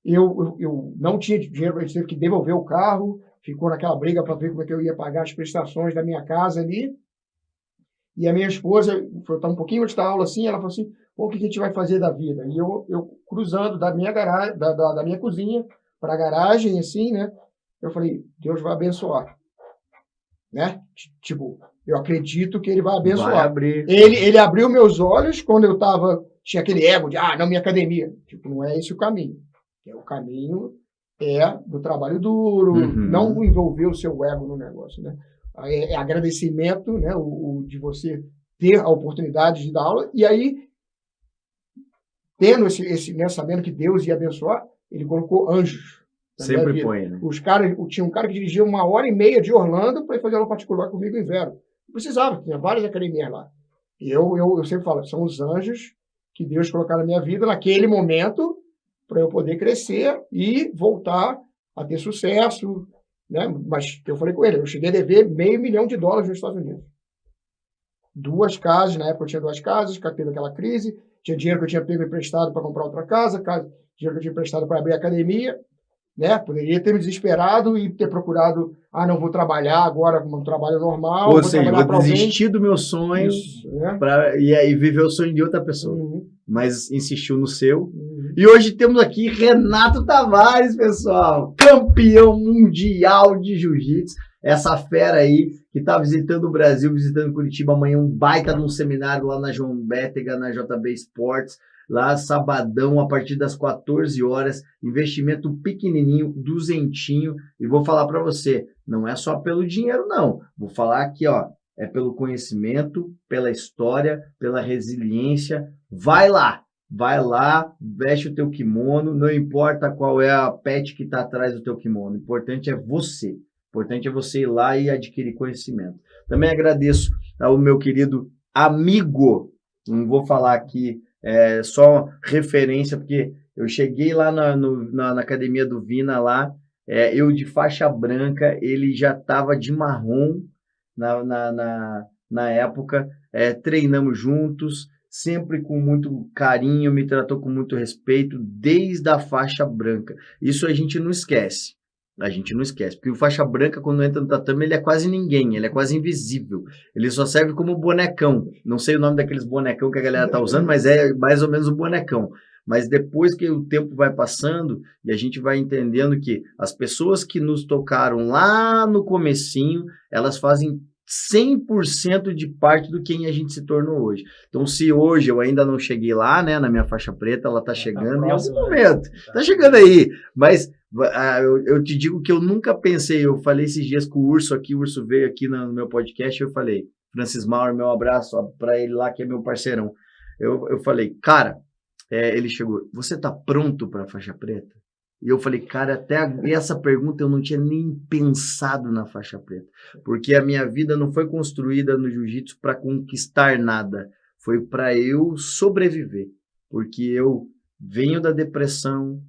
Eu não tinha dinheiro, a gente teve que devolver o carro. Ficou naquela briga para ver como é que eu ia pagar as prestações da minha casa ali. E a minha esposa, foi um pouquinho antes da aula assim, ela falou assim, o que a gente vai fazer da vida? E eu cruzando da minha garagem, da minha cozinha para a garagem, assim, né? Eu falei, Deus vai abençoar. Né? Tipo, eu acredito que ele vai abençoar. Vai abrir. Ele abriu meus olhos quando eu tinha aquele ego de, não, minha academia. Tipo, não é esse o caminho. O caminho do trabalho duro, não envolver o seu ego no negócio, né? É agradecimento, né? De você ter a oportunidade de dar aula, e aí, tendo né, sabendo que Deus ia abençoar, ele colocou anjos. Sempre põe, né? Tinha um cara que dirigia 1h30 de Orlando para ir fazer aula particular comigo em Vero. Não precisava, tinha várias academias lá. E eu sempre falo, são os anjos que Deus colocou na minha vida naquele momento, para eu poder crescer e voltar a ter sucesso, né? Mas eu falei com ele, eu cheguei a dever $500 milhão nos Estados Unidos. 2 casas, na época eu tinha 2 casas, teve aquela crise, tinha dinheiro que eu tinha pego emprestado para comprar outra casa, dinheiro que eu tinha emprestado para abrir a academia, né? Poderia ter me desesperado e ter procurado, não vou trabalhar agora como um trabalho normal. Ou seja, vou desistir do meu sonho e aí viver o sonho de outra pessoa. Mas insistiu no seu. E hoje temos aqui Renato Tavares, pessoal, campeão mundial de jiu-jitsu. Essa fera aí que está visitando o Brasil, visitando Curitiba amanhã, um baita de um seminário lá na João Bétega, na JB Sports. Lá, sabadão, a partir das 14 horas, investimento pequenininho, 200. E vou falar para você, não é só pelo dinheiro, não. Vou falar aqui, é pelo conhecimento, pela história, pela resiliência. Vai lá, veste o teu kimono, não importa qual é a pet que está atrás do teu kimono. O importante é você. O importante é você ir lá e adquirir conhecimento. Também agradeço ao meu querido amigo, não vou falar aqui, só referência, porque eu cheguei lá na academia do Vina lá, eu de faixa branca, ele já estava de marrom na época, treinamos juntos, sempre com muito carinho, me tratou com muito respeito, desde a faixa branca. Isso a gente não esquece. Porque o faixa branca, quando entra no tatame, ele é quase ninguém, ele é quase invisível. Ele só serve como bonecão. Não sei o nome daqueles bonecão que a galera tá usando, mas é mais ou menos um bonecão. Mas depois que o tempo vai passando e a gente vai entendendo que as pessoas que nos tocaram lá no comecinho, elas fazem 100% de parte do quem a gente se tornou hoje. Então, se hoje eu ainda não cheguei lá, né, na minha faixa preta, ela tá chegando em algum momento. Tá chegando aí, mas eu te digo que eu nunca pensei, eu falei esses dias com o Urso aqui, o Urso veio aqui no meu podcast, eu falei, Francis Maurer, meu abraço para ele lá, que é meu parceirão. Eu falei, cara, ele chegou, você tá pronto para faixa preta? E eu falei, cara, até essa pergunta eu não tinha nem pensado na faixa preta, porque a minha vida não foi construída no jiu-jitsu para conquistar nada, foi para eu sobreviver, porque eu venho da depressão,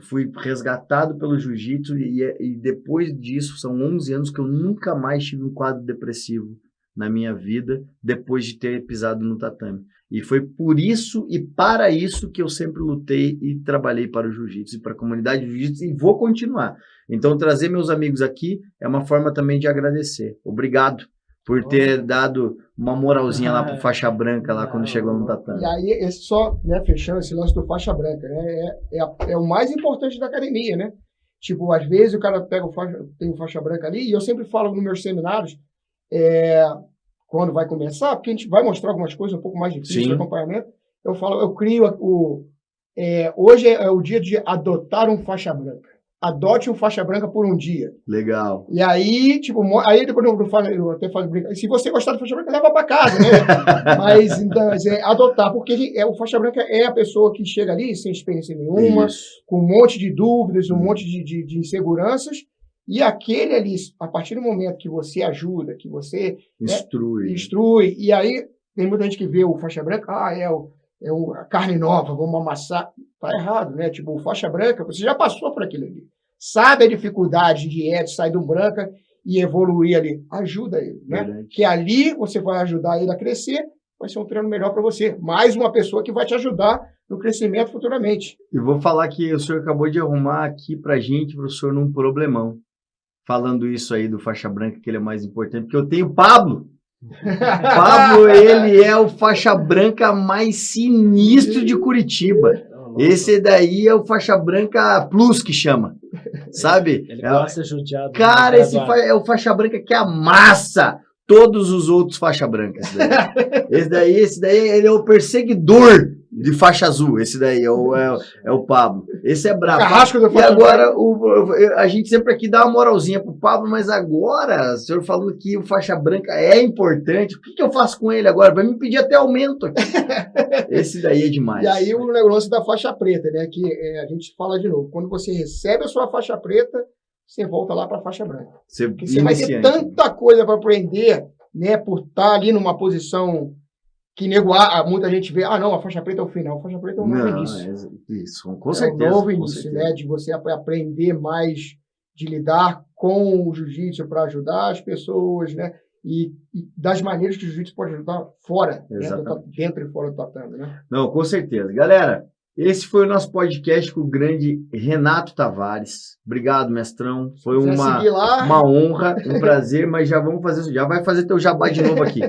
fui resgatado pelo jiu-jitsu e depois disso, são 11 anos que eu nunca mais tive um quadro depressivo na minha vida, depois de ter pisado no tatame. E foi por isso e para isso que eu sempre lutei e trabalhei para o jiu-jitsu e para a comunidade do jiu-jitsu e vou continuar. Então, trazer meus amigos aqui é uma forma também de agradecer. Obrigado por ter dado uma moralzinha lá pro faixa branca lá quando chegou no tatame. E aí, esse só, né, fechando esse lance do faixa branca, né, é o mais importante da academia, né? Tipo, às vezes o cara pega tem o faixa branca ali, e eu sempre falo nos meus seminários, quando vai começar, porque a gente vai mostrar algumas coisas um pouco mais difíceis de acompanhamento, eu crio hoje é o dia de adotar um faixa branca. Adote um faixa branca por um dia. Legal. E aí, tipo, aí depois eu até falo brincar. Se você gostar do faixa branca, leva para casa, né? mas adotar, porque o faixa branca é a pessoa que chega ali sem experiência nenhuma, com um monte de dúvidas, um monte de inseguranças. E aquele ali, a partir do momento que você ajuda, que você instrui, e aí tem muita gente que vê o faixa branca, a carne nova, vamos amassar. Tá errado, né? Tipo, o faixa branca, você já passou por aquilo ali. Sabe a dificuldade de sair do branca e evoluir ali. Ajuda ele, né? Verdade. Que ali você vai ajudar ele a crescer, vai ser um treino melhor para você. Mais uma pessoa que vai te ajudar no crescimento futuramente. E vou falar que o senhor acabou de arrumar aqui pra gente, professor, num problemão. Falando isso aí do faixa branca, que ele é mais importante, porque eu tenho o Pablo. Pablo, ele é o faixa branca mais sinistro de Curitiba. Esse daí é o faixa branca plus que chama, sabe? Ele gosta de judiado. Cara, esse é o faixa branca que amassa todos os outros faixa branca. Esse daí ele é o perseguidor de faixa azul. Esse daí é o Pablo. Esse é brabo. Carrasco do e agora a gente sempre aqui dá uma moralzinha pro Pablo, mas agora o senhor falando que o faixa branca é importante, o que eu faço com ele agora? Vai me pedir até aumento aqui. Esse daí é demais. E aí o negócio da faixa preta, né? Que a gente fala de novo. Quando você recebe a sua faixa preta, você volta lá para a faixa branca. Você vai ter tanta coisa para aprender, né? Por estar ali numa posição que muita gente vê, não, a faixa preta é o final. A faixa preta é o novo início. Isso, com certeza. É o novo início, né? De você aprender mais, de lidar com o jiu-jitsu para ajudar as pessoas, né? E das maneiras que o jiu-jitsu pode ajudar fora, dentro e fora do tatame, né? Não, com certeza. Galera, esse foi o nosso podcast com o grande Renato Tavares. Obrigado, mestrão. Foi uma honra, um prazer, mas já vamos fazer isso. Já vai fazer teu jabá de novo aqui.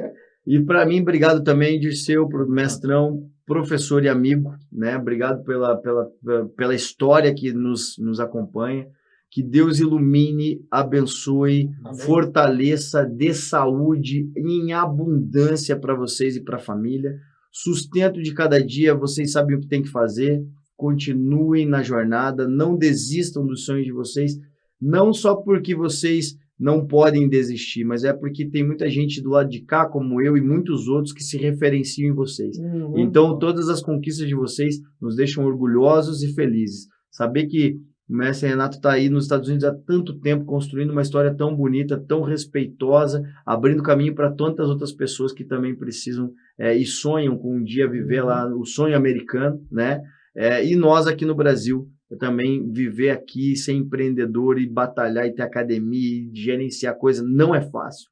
E para mim, obrigado também, Dirceu, pro mestrão, professor e amigo, né? Obrigado pela história que nos acompanha. Que Deus ilumine, abençoe, fortaleça, dê saúde em abundância para vocês e para a família. Sustento de cada dia, vocês sabem o que tem que fazer. Continuem na jornada, não desistam dos sonhos de vocês, não só porque vocês não podem desistir, mas é porque tem muita gente do lado de cá, como eu e muitos outros, que se referenciam em vocês. Então, todas as conquistas de vocês nos deixam orgulhosos e felizes. Saber que o mestre Renato está aí nos Estados Unidos há tanto tempo, construindo uma história tão bonita, tão respeitosa, abrindo caminho para tantas outras pessoas que também precisam e sonham com um dia viver lá o sonho americano, né? E nós aqui no Brasil também viver aqui, ser empreendedor e batalhar e ter academia e gerenciar coisa não é fácil.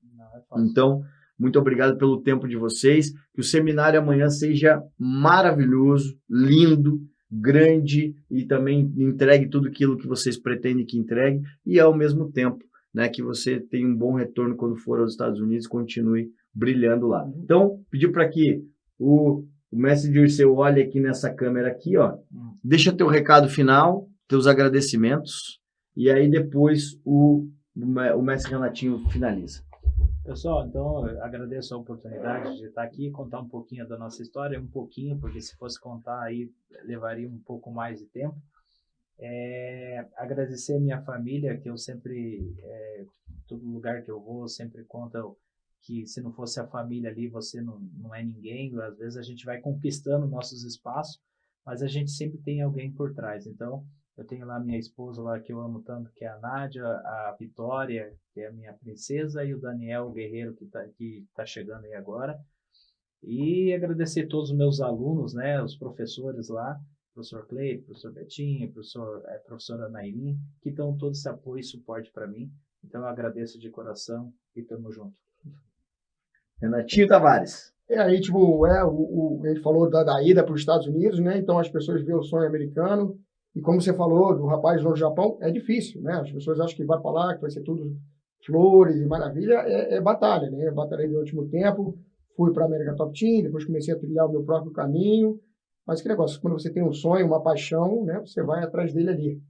Então, muito obrigado pelo tempo de vocês. Que o seminário amanhã seja maravilhoso, lindo, grande e também entregue tudo aquilo que vocês pretendem que entregue e ao mesmo tempo, né, que você tenha um bom retorno quando for aos Estados Unidos e continue brilhando lá. Então, pedir para que o mestre Dirceu olhe aqui nessa câmera aqui, ó, deixa teu recado final, teus agradecimentos e aí depois o mestre Renatinho finaliza. Pessoal, então eu agradeço a oportunidade de estar aqui e contar um pouquinho da nossa história, porque se fosse contar aí levaria um pouco mais de tempo. Agradecer a minha família, que eu sempre, todo lugar que eu vou, sempre conto que se não fosse a família ali, você não é ninguém. Às vezes a gente vai conquistando nossos espaços, mas a gente sempre tem alguém por trás. Então, eu tenho lá minha esposa lá que eu amo tanto, que é a Nádia, a Vitória, que é a minha princesa, e o Daniel, o guerreiro, que tá chegando aí agora. E agradecer a todos os meus alunos, né, os professores lá, professor Clay, professor Betinho, professora Nairin, que dão todo esse apoio e suporte para mim. Então, eu agradeço de coração e tamo junto. Renatinho Tavares. Aí, tipo, ele falou da ida para os Estados Unidos, né? Então, as pessoas veem o sonho americano. E como você falou do rapaz no Japão, é difícil, né? As pessoas acham que vai para lá, que vai ser tudo flores e maravilha. É batalha, né? Batalhei no último tempo. Fui para a América Top Team, depois comecei a trilhar o meu próprio caminho. Mas que negócio, quando você tem um sonho, uma paixão, né? Você vai atrás dele ali.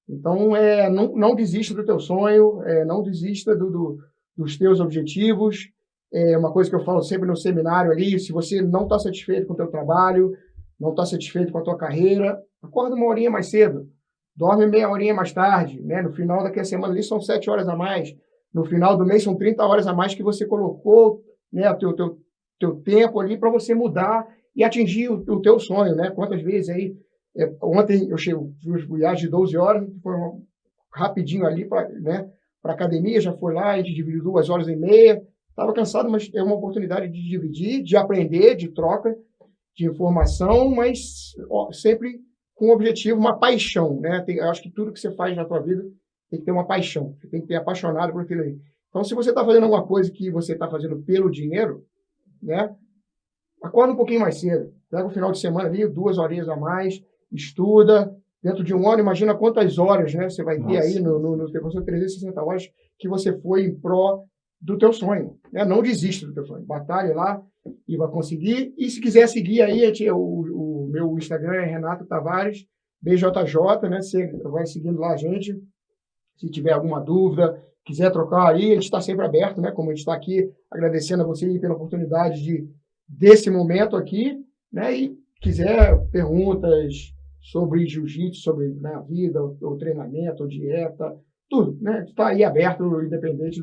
Então, não desista do teu sonho, não desista dos teus objetivos. É uma coisa que eu falo sempre no seminário ali, se você não está satisfeito com o teu trabalho, não está satisfeito com a tua carreira, acorda uma horinha mais cedo, dorme meia horinha mais tarde, né? No final daquela semana ali são 7 horas a mais, no final do mês são 30 horas a mais que você colocou, né, o teu tempo ali para você mudar e atingir o teu sonho, né? Quantas vezes aí, ontem eu fiz viagem de 12 horas, foi rapidinho ali para, né, para academia, já foi lá, a gente dividiu 2 horas e meia, estava cansado, mas é uma oportunidade de dividir, de aprender, de troca de informação, mas sempre com um objetivo, uma paixão, né? Eu acho que tudo que você faz na tua vida tem que ter uma paixão, você tem que ter apaixonado por aquilo aí. Então, se você está fazendo alguma coisa que você está fazendo pelo dinheiro, né? Acorda um pouquinho mais cedo, pega o final de semana ali, 2 horinhas a mais, estuda. Dentro de um ano, imagina quantas horas, né, você vai ter aí no teu 360 horas que você foi em pró do teu sonho, né? Não desista do teu sonho, batalhe lá e vai conseguir. E se quiser seguir aí, o meu Instagram é Renato Tavares, BJJ, né? Você vai seguindo lá a gente. Se tiver alguma dúvida, quiser trocar aí, a gente está sempre aberto, né? Como a gente está aqui, agradecendo a você pela oportunidade desse momento aqui, né? E quiser perguntas sobre jiu-jitsu, sobre, né, a vida, o treinamento, a dieta, tudo, né? Está aí aberto, independente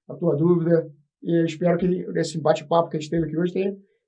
da tua dúvida. E eu espero que esse bate-papo que a gente teve aqui hoje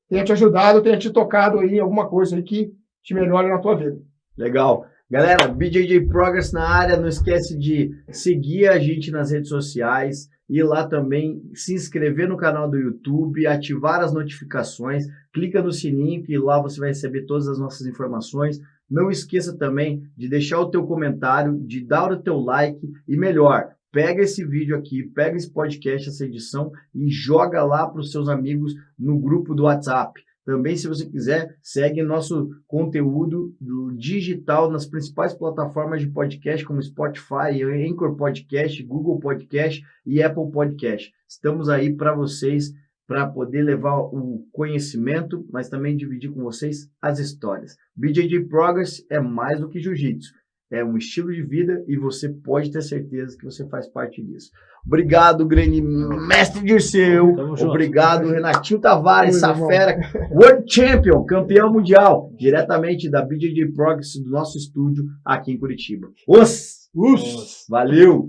tenha te ajudado, tenha te tocado aí alguma coisa aí que te melhore na tua vida. Legal. Galera, BJJ Progress na área, não esquece de seguir a gente nas redes sociais, ir lá também, se inscrever no canal do YouTube, ativar as notificações, clica no sininho que lá você vai receber todas as nossas informações. Não esqueça também de deixar o teu comentário, de dar o teu like e melhor, pega esse vídeo aqui, pega esse podcast, essa edição e joga lá para os seus amigos no grupo do WhatsApp. Também, se você quiser, segue nosso conteúdo digital nas principais plataformas de podcast, como Spotify, Anchor Podcast, Google Podcast e Apple Podcast. Estamos aí para vocês, para poder levar o conhecimento, mas também dividir com vocês as histórias. BJJ Progress é mais do que jiu-jitsu. É um estilo de vida e você pode ter certeza que você faz parte disso. Obrigado, grande mestre Dirceu. Obrigado, Renatinho Tavares, essa fera, World Champion, campeão mundial, diretamente da BJJ Progress do nosso estúdio aqui em Curitiba. Valeu!